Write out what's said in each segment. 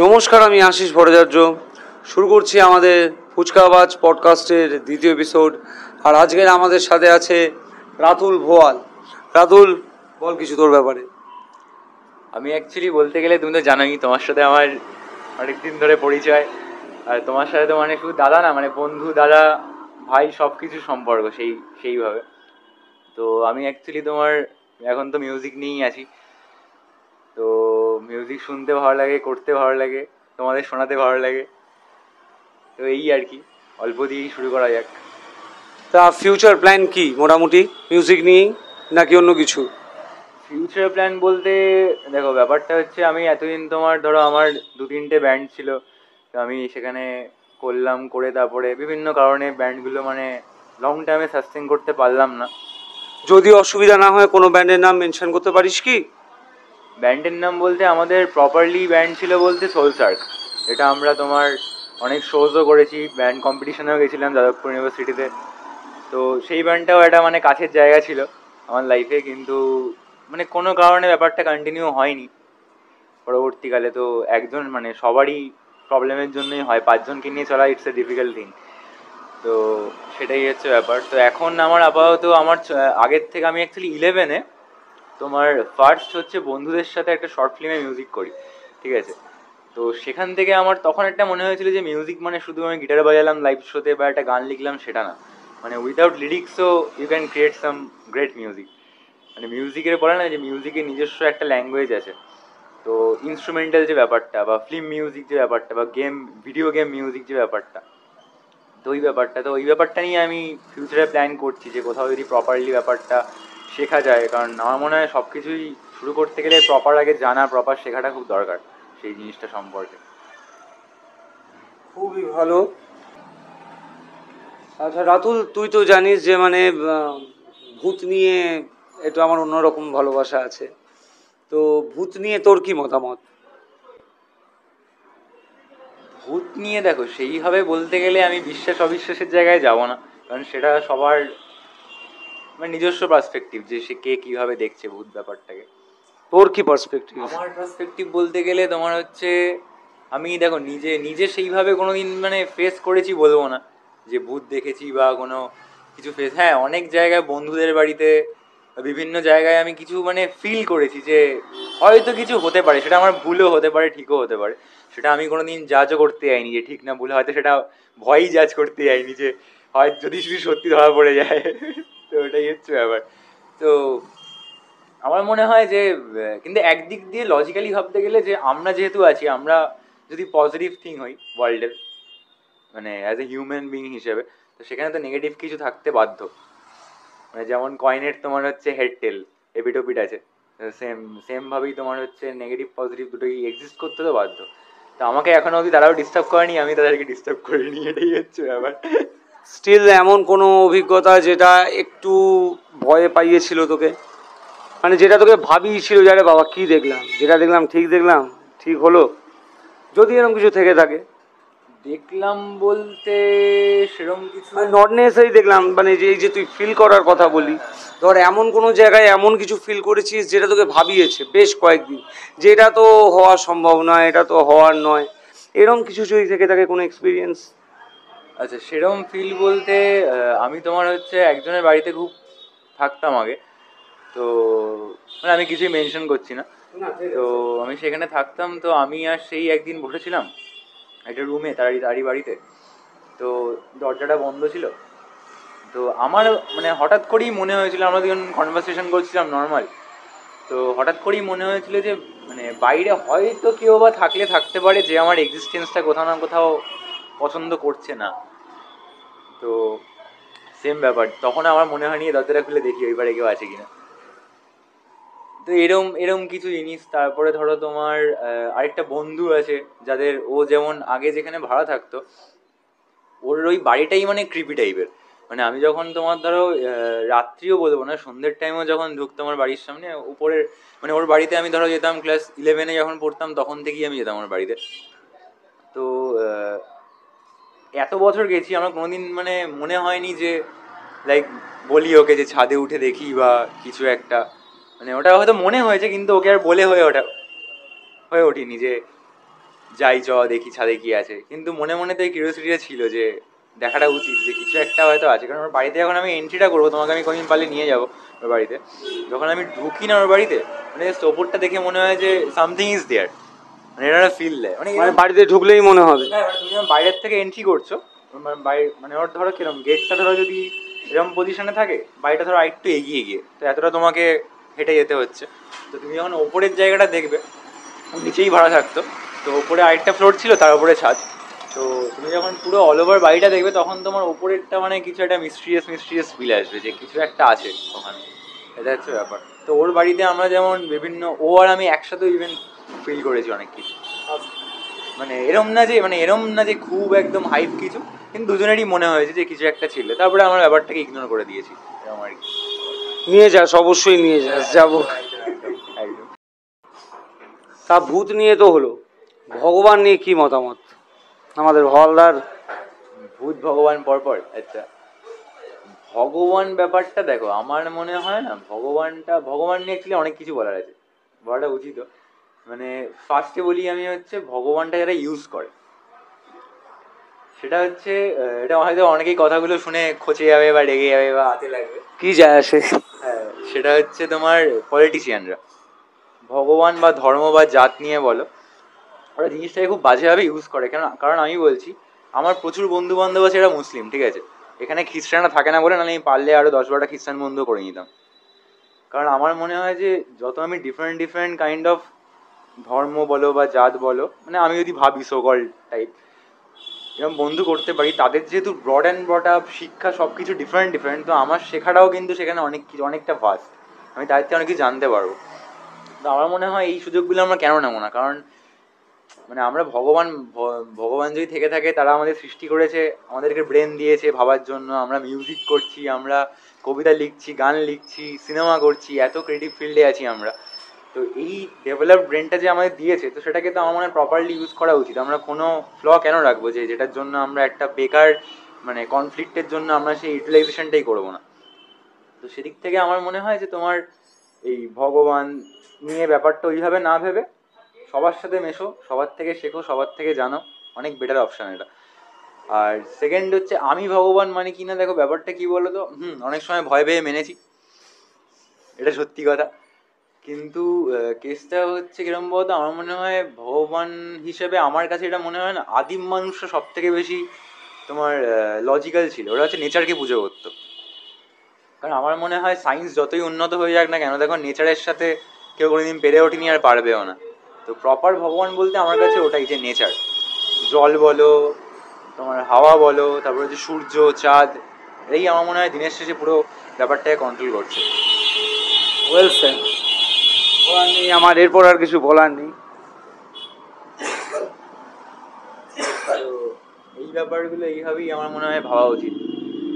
নমস্কার, আমি আশিস ভট্টাচার্য। শুরু করছি আমাদের ফুচকাবাজ পডকাস্টের দ্বিতীয় এপিসোড। আর আজকের আমাদের সাথে আছে রাতুল ভোয়াল। রাতুল, বল কিছু তোর ব্যাপারে। আমি অ্যাকচুয়ালি বলতে গেলে তুমি তো জানোই, তোমার সাথে আমার অনেক দিন ধরে পরিচয়। আর তোমার সাথে তো মানে শুধু দাদা না, মানে বন্ধু, দাদা, ভাই, সব কিছু সম্পর্ক সেইভাবে। তো আমি অ্যাকচুয়ালি তোমার এখন তো মিউজিক নিয়েই আছি। তো মিউজিক শুনতে ভালো লাগে, করতে ভালো লাগে, তোমাদের শোনাতে ভালো লাগে। তো এই আর কি, অল্প দিয়েই শুরু করা যাক। তা ফিউচার প্ল্যান কি মোটামুটি মিউজিক নিয়েই, নাকি অন্য কিছু? ফিউচার প্ল্যান বলতে দেখো, ব্যাপারটা হচ্ছে আমি এতদিন তোমার ধরো আমার 2-3টে ব্যান্ড ছিল। তো আমি সেখানে করলাম, করে তারপরে বিভিন্ন কারণে ব্যান্ডগুলো মানে লং টাইমে সাস্টেন করতে পারলাম না। যদি অসুবিধা না হয় কোনো ব্যান্ডের নাম মেনশন করতে পারিস কি? ব্যান্ডের নাম বলতে আমাদের প্রপারলি ব্যান্ড ছিল বলতে সোল সার্ক। এটা আমরা তোমার অনেক শোজও করেছি, ব্যান্ড কম্পিটিশনেও গেছিলাম যাদবপুর ইউনিভার্সিটিতে। তো সেই ব্যান্ডটাও একটা মানে কাছের জায়গা ছিল আমার লাইফে, কিন্তু মানে কোনো কারণে ব্যাপারটা কন্টিনিউ হয়নি পরবর্তীকালে। তো একজন মানে সবারই প্রবলেমের জন্যই হয়, 5জনকে নিয়ে চলা ইটস এ ডিফিকাল্ট থিং। তো সেটাই হচ্ছে ব্যাপার। তো এখন আমার আপাতত আমার আগের থেকে আমি অ্যাকচুয়ালি 11-এ তোমার ফার্স্ট হচ্ছে বন্ধুদের সাথে একটা শর্ট ফিল্মে মিউজিক করি, ঠিক আছে? তো সেখান থেকে আমার তখন একটা মনে হয়েছিল যে মিউজিক মানে শুধু আমি গিটার বাজালাম লাইভ শোতে বা একটা গান লিখলাম, সেটা না। মানে উইদাউট লিরিক্সও you can create some great music. মানে মিউজিকের বলে না যে মিউজিকের নিজস্ব একটা ল্যাঙ্গুয়েজ আছে। তো ইনস্ট্রুমেন্টাল যে ব্যাপারটা বা ফিল্ম মিউজিক যে ব্যাপারটা বা ভিডিও গেম মিউজিক যে ব্যাপারটা, তো ওই ব্যাপারটা নিয়ে আমি ফিউচারে প্ল্যান করছি যে কোথাও যদি প্রপারলি ব্যাপারটা শেখা যায়। কারণ আমার মনে হয় সব কিছুই শুরু করতে গেলে প্রপার আগে জানা, প্রপার শেখাটা খুব দরকার সেই জিনিসটা সম্পর্কে। খুবই ভালো। আচ্ছা রাতুল, তুই তো জানিস যে মানে ভূত নিয়ে একটু আমার অন্যরকম ভালোবাসা আছে। তো ভূত নিয়ে তোর কি মতামত? ভূত নিয়ে দেখো, সেইভাবে বলতে গেলে আমি বিশ্বাস অবিশ্বাসের জায়গায় যাব না, কারণ সেটা সবার মানে নিজস্ব পার্সপেক্টিভ, যে সে কে কীভাবে দেখছে ভূত ব্যাপারটাকে। তোর কি পার্সপেক্টিভ? আমার পার্সপেক্টিভ বলতে গেলে তোমার হচ্ছে, আমি দেখো নিজে নিজে সেইভাবে কোনোদিন মানে ফেস করেছি বলবো না যে ভূত দেখেছি বা কোনো কিছু ফেস। হ্যাঁ, অনেক জায়গায় বন্ধুদের বাড়িতে বিভিন্ন জায়গায় আমি কিছু মানে ফিল করেছি যে হয়তো কিছু হতে পারে, সেটা আমার ভুলও হতে পারে, ঠিকও হতে পারে। সেটা আমি কোনোদিন জাজও করতে যাইনি যে ঠিক না ভুল, হয়তো সেটা ভয়ই জাজ করতে যাইনি যে হয় যদি শুধু সত্যি ধরা পড়ে যায়। তো ওটাই হচ্ছে ব্যাপার। তো আমার মনে হয় যে কিন্তু একদিক দিয়ে লজিক্যালি ভাবতে গেলে যে আমরা যেহেতু আছি, আমরা যদি পজিটিভ থিং হই ওয়ার্ল্ডের, মানে অ্যাজ এ হিউম্যান বিং হিসেবে, তো সেখানে তো নেগেটিভ কিছু থাকতে বাধ্য। মানে যেমন কয়েনের তোমার হচ্ছে হেড টেল, এপিট ওপিট আছে, সেমভাবেই তোমার হচ্ছে নেগেটিভ পজিটিভ দুটোই এক্সিস্ট করতে তো বাধ্য। তো আমাকে এখনো অবধি তারাও ডিস্টার্ব করেনি, আমি তাদেরকে ডিস্টার্ব করিনি, এটাই হচ্ছে ব্যাপার। স্টিল এমন কোনো অভিজ্ঞতা যেটা একটু ভয়ে পাইয়েছিল তোকে, মানে যেটা তোকে ভাবিয়েছিল যে আরে বাবা কী দেখলাম, যেটা দেখলাম ঠিক হলো, যদি এরকম কিছু থেকে থাকে? দেখলাম বলতে সেরম কিছু নট নেসেসারি দেখলাম, মানে যে এই যে তুই ফিল করার কথা বলি, ধর এমন কোনো জায়গায় এমন কিছু ফিল করেছিস যেটা তোকে ভাবিয়েছে বেশ কয়েকদিন, যে এটা তো হওয়া সম্ভব নয়, এটা তো হওয়ার নয়, এরকম কিছু যদি থেকে থাকে কোনো এক্সপিরিয়েন্স? আচ্ছা, সেরম ফিল বলতে আমি তোমার হচ্ছে একজনের বাড়িতে খুব থাকতাম আগে। তো মানে আমি কিছুই মেনশন করছি না। তো আমি সেখানে থাকতাম, তো আমি আর সেই একদিন বসেছিলাম একটা রুমে তারই বাড়িতে। তো দরজাটা বন্ধ ছিল। তো আমার মানে হঠাৎ করেই মনে হয়েছিল, আমরা যখন কনভারসেশন করছিলাম নর্মাল, তো হঠাৎ করেই মনে হয়েছিল যে মানে বাইরে হয়তো কেউ বা থাকতে পারে যে আমার এক্সিস্টেন্সটা কোথাও না কোথাও পছন্দ করছে না। তো সেম ব্যাপার, তখন আমার মনে হয়নি দরজাটা খুলে দেখি ওই পারে কেউ আছে কিনা। তো এরম এরম কিছু জিনিস। তারপরে ধরো তোমার আরেকটা বন্ধু আছে, যাদের ও যেমন আগে যেখানে ভাড়া থাকতো, ওর ওই বাড়িটাই মানে ক্রিপি টাইপের। মানে আমি যখন তোমার ধরো রাত্রিও বলবো না, সন্ধ্যের টাইমেও যখন ঢুকতাম আমার বাড়ির সামনে উপরের, মানে ওর বাড়িতে আমি ধরো যেতাম ক্লাস 11-এ যখন পড়তাম, তখন থেকেই আমি যেতাম ওর বাড়িতে। তো এত বছর গেছি আমরা কোনোদিন মানে মনে হয়নি যে লাইক বলি ওকে যে ছাদে উঠে দেখি বা কিছু একটা, মানে ওটা হয়তো মনে হয়েছে কিন্তু ওকে আর বলে হয়ে ওঠেনি যে যাই চ দেখি ছাদে কি আছে, কিন্তু মনে মনে তো এই কিউরিওসিটিটা ছিল যে দেখাটা উচিত যে কিছু একটা হয়তো আছে। কারণ ওর বাড়িতে যখন আমি এন্ট্রিটা করবো, তোমাকে আমি কোনদিন পারলে নিয়ে যাবো ওর বাড়িতে, যখন আমি ঢুকি না ওর বাড়িতে, মানে জাস্ট ওপরটা দেখে মনে হয় যে সামথিং ইজ দেয়ার, মানে এটা একটা ফিল দেয়। মানে বাড়িতে ঢুকলেই মনে হবে। হ্যাঁ, মানে তুমি যখন বাইরের থেকে এন্ট্রি করছো, মানে বাইরে মানে ওর ধরো কিরম গেটটা ধরো যদি এরকম পজিশনে থাকে, বাড়িটা ধরো আরেকটু এগিয়ে গিয়ে, তো এতটা তোমাকে হেঁটে যেতে হচ্ছে। তো তুমি যখন ওপরের জায়গাটা দেখবে, নিচেই ভাড়া থাকতো, তো ওপরে আরেকটা ফ্লোর ছিল, তার উপরে ছাদ। তো তুমি যখন পুরো অল ওভার বাড়িটা দেখবে, তখন তোমার ওপরেরটা মানে কিছু একটা মিস্ট্রিয়াস ফিল আসবে যে কিছু একটা আছে ওখানে। এটা হচ্ছে ব্যাপার। তো ওর বাড়িতে আমরা যেমন বিভিন্ন, ও আর আমি একসাথে ইভেন ফিল করেছি অনেক কিছু। মানে এরম না যে খুব একদম হাইপ কিছু, কিন্তু দুজনেরই মনে হয়েছে যে কিছু একটা ছিল। তারপরে আমরা ব্যাপারটাকে ইগনোর করে দিয়েছি, এরকম আর কি। নিয়ে যাস, অবশ্যই নিয়ে যাস, যাবো। একদম। তা ভূত নিয়ে তো হলো, ভগবান নিয়ে কি মতামত আমাদের হলদার? ভূত ভগবান পরপর, আচ্ছা। ভগবান ব্যাপারটা দেখো, আমার মনে হয় না ভগবান নিয়ে অ্যাকচুয়ালি অনেক কিছু বলার আছে, বলাটা উচিত। মানে ফার্স্টে বলি আমি, হচ্ছে ভগবানটা যারা ইউজ করে, সেটা হচ্ছে এটা হয়তো অনেকেই কথাগুলো শুনে খচে যাবে বা রেগে যাবে বা হাতে লাগবে, কি যায় আসে। হ্যাঁ, সেটা হচ্ছে তোমার পলিটিশিয়ানরা। ভগবান বা ধর্ম বা জাত নিয়ে বলো, ওরা জিনিসটাকে খুব বাজেভাবে ইউজ করে। কারণ আমি বলছি, আমার প্রচুর বন্ধু বান্ধব আছে এরা মুসলিম, ঠিক আছে, এখানে খ্রিস্টানরা থাকে না বলে, নাহলে আমি পারলে আরো 10-12টা খ্রিস্টান বন্ধু করে নিতাম। কারণ আমার মনে হয় যে যত আমি ডিফারেন্ট ডিফারেন্ট কাইন্ড অফ ধর্ম বলো বা জাত বলো, মানে আমি যদি ভাবি সোকল টাইপ এরকম বন্ধু করতে পারি, তাদের যেহেতু ব্রড অ্যান্ড ব্রট আপ শিক্ষা সব কিছু ডিফারেন্ট ডিফারেন্ট, তো আমার শেখাটাও কিন্তু সেখানে অনেক কিছু, অনেকটা ভাস্ট, আমি তার থেকে অনেক কিছু জানতে পারবো। তো আমার মনে হয় এই সুযোগগুলো আমরা কেন নেবো না? কারণ মানে আমরা ভগবান যদি থেকে থাকে, তারা আমাদের সৃষ্টি করেছে, আমাদেরকে ব্রেন দিয়েছে ভাবার জন্য, আমরা মিউজিক করছি, আমরা কবিতা লিখছি, গান লিখছি, সিনেমা করছি, এত ক্রিয়েটিভ ফিল্ডে আছি আমরা। তো এই ডেভেলপ ব্রেনটা যে আমাদের দিয়েছে, তো সেটাকে তো আমার মনে হয় প্রপারলি ইউজ করা উচিত। আমরা কোনো ফ্ল কেন রাখবো যে যেটার জন্য আমরা একটা বেকার মানে কনফ্লিক্টের জন্য আমরা সেই ইউটিলাইজেশনটাই করবো না? তো সেদিক থেকে আমার মনে হয় যে তোমার এই ভগবান নিয়ে ব্যাপারটা ওইভাবে না ভেবে সবার সাথে মেশো, সবার থেকে শেখো, সবার থেকে জানো, অনেক বেটার অপশান এটা। আর সেকেন্ড হচ্ছে আমি ভগবান মানে কি না, দেখো ব্যাপারটা কি বলো তো, অনেক সময় ভয় পেয়ে মেনেছি, এটা সত্যি কথা। কিন্তু কেসটা হচ্ছে কিরম বলতো, আমার মনে হয় ভগবান হিসেবে আমার কাছে এটা মনে হয় না, আদিম মানুষরা সব থেকে বেশি তোমার লজিক্যাল ছিল, ওরা হচ্ছে নেচারকে পুজো করতো। কারণ আমার মনে হয় সায়েন্স যতই উন্নত হয়ে যাক না কেন, দেখো নেচারের সাথে কেউ কোনোদিন পেরে ওঠেনি আর পারবেও না। তো প্রপার ভগবান বলতে আমার কাছে ওটাই, যে নেচার, জল বলো, তোমার হাওয়া বলো, তারপর হচ্ছে সূর্য, চাঁদ, এই আমার মনে হয় দিনের শেষে পুরো ব্যাপারটাকে কন্ট্রোল করছে। ওয়েল স্যার, বলার নেই আমার, এরপর আর কিছু বলার নেই। তো এই ব্যাপারগুলো এইভাবেই আমার মনে হয় ভাবা উচিত।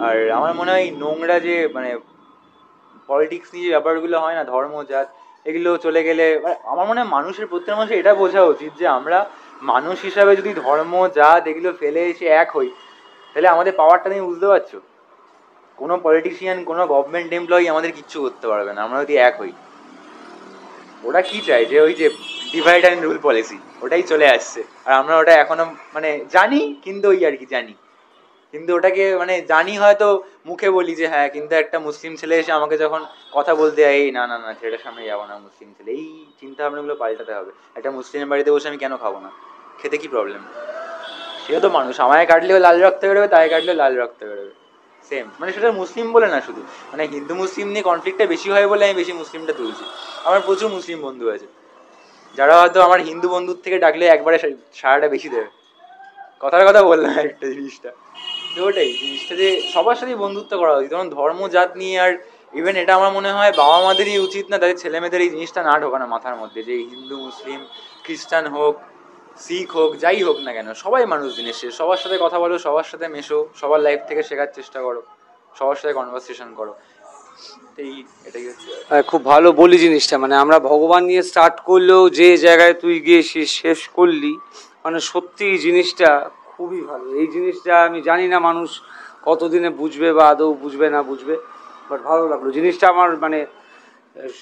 আর আমার মনে হয় নোংরা যে মানে পলিটিক্স নিয়ে যে ব্যাপারগুলো হয় না, ধর্ম জাত এগুলো চলে গেলে, আমার মনে হয় প্রত্যেক মানুষের এটা বোঝা উচিত যে আমরা মানুষ হিসাবে যদি ধর্ম জাত এগুলো ফেলে এসে এক হই, তাহলে আমাদের পাওয়ারটা তুমি বুঝতে পারছো? কোনো পলিটিশিয়ান, কোনো গভর্নমেন্ট এমপ্লয়ি আমাদের কিচ্ছু করতে পারবে না আমরা যদি এক হই। ওরা কি চায় যে ওই যে ডিভাইড অ্যান্ড রুল পলিসি, ওটাই চলে আসছে, আর আমরা ওটা এখনো মানে জানি, কিন্তু ওই আর কি জানি, কিন্তু ওটাকে মানে জানি হয়তো মুখে বলি যে হ্যাঁ, কিন্তু একটা মুসলিম ছেলে এসে আমাকে যখন কথা বলতে হয়, এই না না না ছেলেটার সামনে যাবো না, মুসলিম ছেলে, এই চিন্তা ভাবনাগুলো পাল্টাতে হবে। একটা মুসলিমের বাড়িতে বসে আমি কেন খাবো না? খেতে কি প্রবলেম? সেও তো মানুষ, আমায় কাটলেও লাল রক্ত বেরোবে, তাই কাটলেও লাল রক্ত বেরোবে, সেম। মানে সেটা মুসলিম বলে না শুধু, মানে হিন্দু মুসলিম নিয়ে কনফ্লিক্টটা বেশি হয় বলে আমি বেশি মুসলিমটা তুলছি। আমার প্রচুর মুসলিম বন্ধু আছে, যারা হয়তো আমার হিন্দু বন্ধুর থেকে ডাকলে একবারে সারাটা বেশি দেবে। কথার কথা বললাম একটা জিনিসটা, তো ওটাই জিনিসটা যে সবার সাথেই বন্ধুত্ব করা উচিত। যেমন ধর্ম জাত নিয়ে, আর ইভেন এটা আমার মনে হয় বাবা মাদেরই উচিত না তাদের ছেলে মেয়েদের এই জিনিসটা না ঢোকানো মাথার মধ্যে, যে হিন্দু মুসলিম খ্রিস্টান হোক, শিখ হোক, যাই হোক না কেন, সবাই মানুষ জিনিসের, সবার সাথে কথা বলো, সবার সাথে মেশো, সবার লাইফ থেকে শেখার চেষ্টা করো, সবার সাথে কনভারসেশন করো। এই এটাই হচ্ছে। খুব ভালো বলি জিনিসটা, মানে আমরা ভগবান নিয়ে স্টার্ট করলেও যে জায়গায় তুই গিয়ে শেষ করলি, মানে সত্যি জিনিসটা খুবই ভালো। এই জিনিসটা আমি জানি না মানুষ কতদিনে বুঝবে বা আদৌ বুঝবে না বুঝবে, বাট ভালো লাগলো জিনিসটা আমার। মানে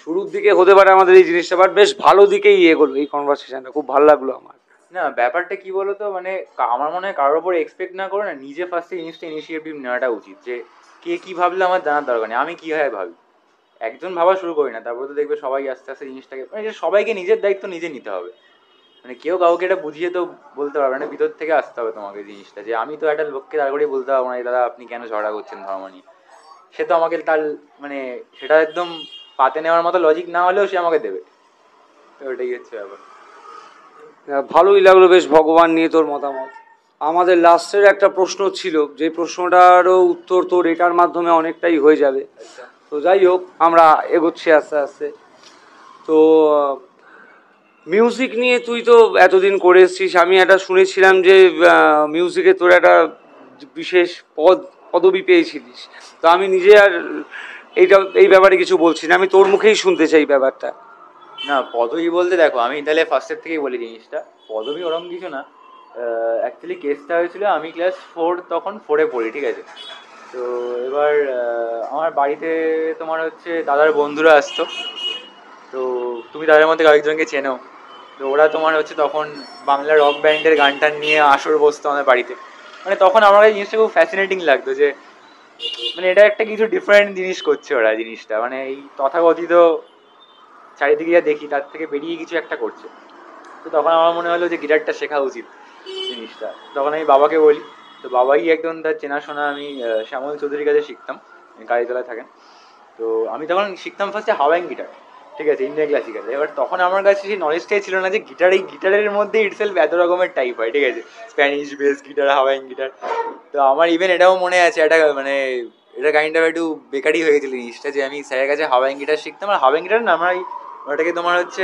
শুরুর দিকে হতে পারে আমাদের এই জিনিসটা, বাট বেশ ভালো দিকেই এগোলো এই কনভারসেশনটা, খুব ভালো লাগলো আমার। না ব্যাপারটা কি বলতো, মানে আমার মনে হয় কারোর ওপর এক্সপেক্ট না করে না, নিজে ফার্স্টে জিনিসটা ইনিশিয়েটিভ নেওয়াটা উচিত, যে কে কি ভাবলে আমার জানার দরকার নেই, আমি কীভাবে ভাবি। একজন ভাবা শুরু করি না, তারপরে তো দেখবে সবাই আস্তে আস্তে জিনিসটাকে, মানে যে সবাইকে নিজের দায়িত্ব নিজে নিতে হবে। মানে কেউ কাউকে এটা বুঝিয়ে তো বলতে পারবে না, ভিতর থেকে আসতে হবে তোমাকে জিনিসটা, যে আমি তো একটা লোককে দাঁড় করিয়ে বলতে পারবো না দাদা আপনি কেন ঝগড়া করছেন ধর্ম নিয়ে। সে তো আমাকে তার মানে সেটা একদম পাতে নেওয়ার মতো লজিক না হলেও সে আমাকে দেবে। তো ওটাই হচ্ছে ব্যাপার। ভালোই লাগলো বেশ ভগবান নিয়ে তোর মতামত। আমাদের লাস্টের একটা প্রশ্ন ছিল, যে প্রশ্নটারও উত্তর তোর এটার মাধ্যমে অনেকটাই হয়ে যাবে। তো যাই হোক, আমরা এগোচ্ছি আস্তে আস্তে। তো মিউজিক নিয়ে তুই তো এতদিন করে এসছিস, আমি একটা শুনেছিলাম যে মিউজিকে তোর একটা বিশেষ পদবি পেয়েছিলিস। তো আমি নিজে আর এই ব্যাপারে কিছু বলছি না, আমি তোর মুখেই শুনতে চাই ব্যাপারটা। না পদবি বলতে দেখো, আমি তাহলে ফার্স্টের থেকেই বলি জিনিসটা, পদবি ওরকম কিছু না। অ্যাকচুয়ালি কেসটা হয়েছিল আমি ক্লাস 4 তখন 4-এ পড়ি, ঠিক আছে। তো এবার আমার বাড়িতে তোমার হচ্ছে দাদার বন্ধুরা আসতো। তো তুমি তাদের মধ্যে কয়েকজনকে চেনো। তো ওরা তোমার হচ্ছে তখন বাংলা রক ব্যান্ডের গান টান নিয়ে আসর বসতো আমাদের বাড়িতে। মানে তখন আমার এই জিনিসটা খুব ফ্যাসিনেটিং লাগতো, যে মানে এটা একটা কিছু ডিফারেন্ট জিনিস করছে ওরা, জিনিসটা মানে এই তথাকথিত চারিদিকে যা দেখি তার থেকে বেরিয়ে কিছু একটা করছে। তো তখন আমার মনে হলো যে গিটারটা শেখা উচিত জিনিসটা। তখন আমি বাবাকে বলি। তো বাবাই একদম তার চেনাশোনা, আমি শ্যামল চৌধুরীর কাছে শিখতাম, কালীতলায় থাকেন। তো আমি তখন শিখতাম ফার্স্টে হাওয়াইং গিটার, ঠিক আছে, ইন্ডিয়ান ক্লাসিক্যাল। এবার তখন আমার কাছে সেই নলেজটাই ছিল না যে গিটার, এই গিটারের মধ্যে ইটসেলফ এত রকমের টাইপ হয়, ঠিক আছে, স্প্যানিশ বেস গিটার, হাওয়াইং গিটার। তো আমার ইভেন এটাও মনে আছে, একটা মানে এটা কাইন্ড অফ একটু বেকারই হয়ে গেছিল জিনিসটা, যে আমি স্যারের কাছে হাওয়াইং গিটার শিখতাম। আর হাওয়াইং গিটার না, আমরা ওটাকে তোমার হচ্ছে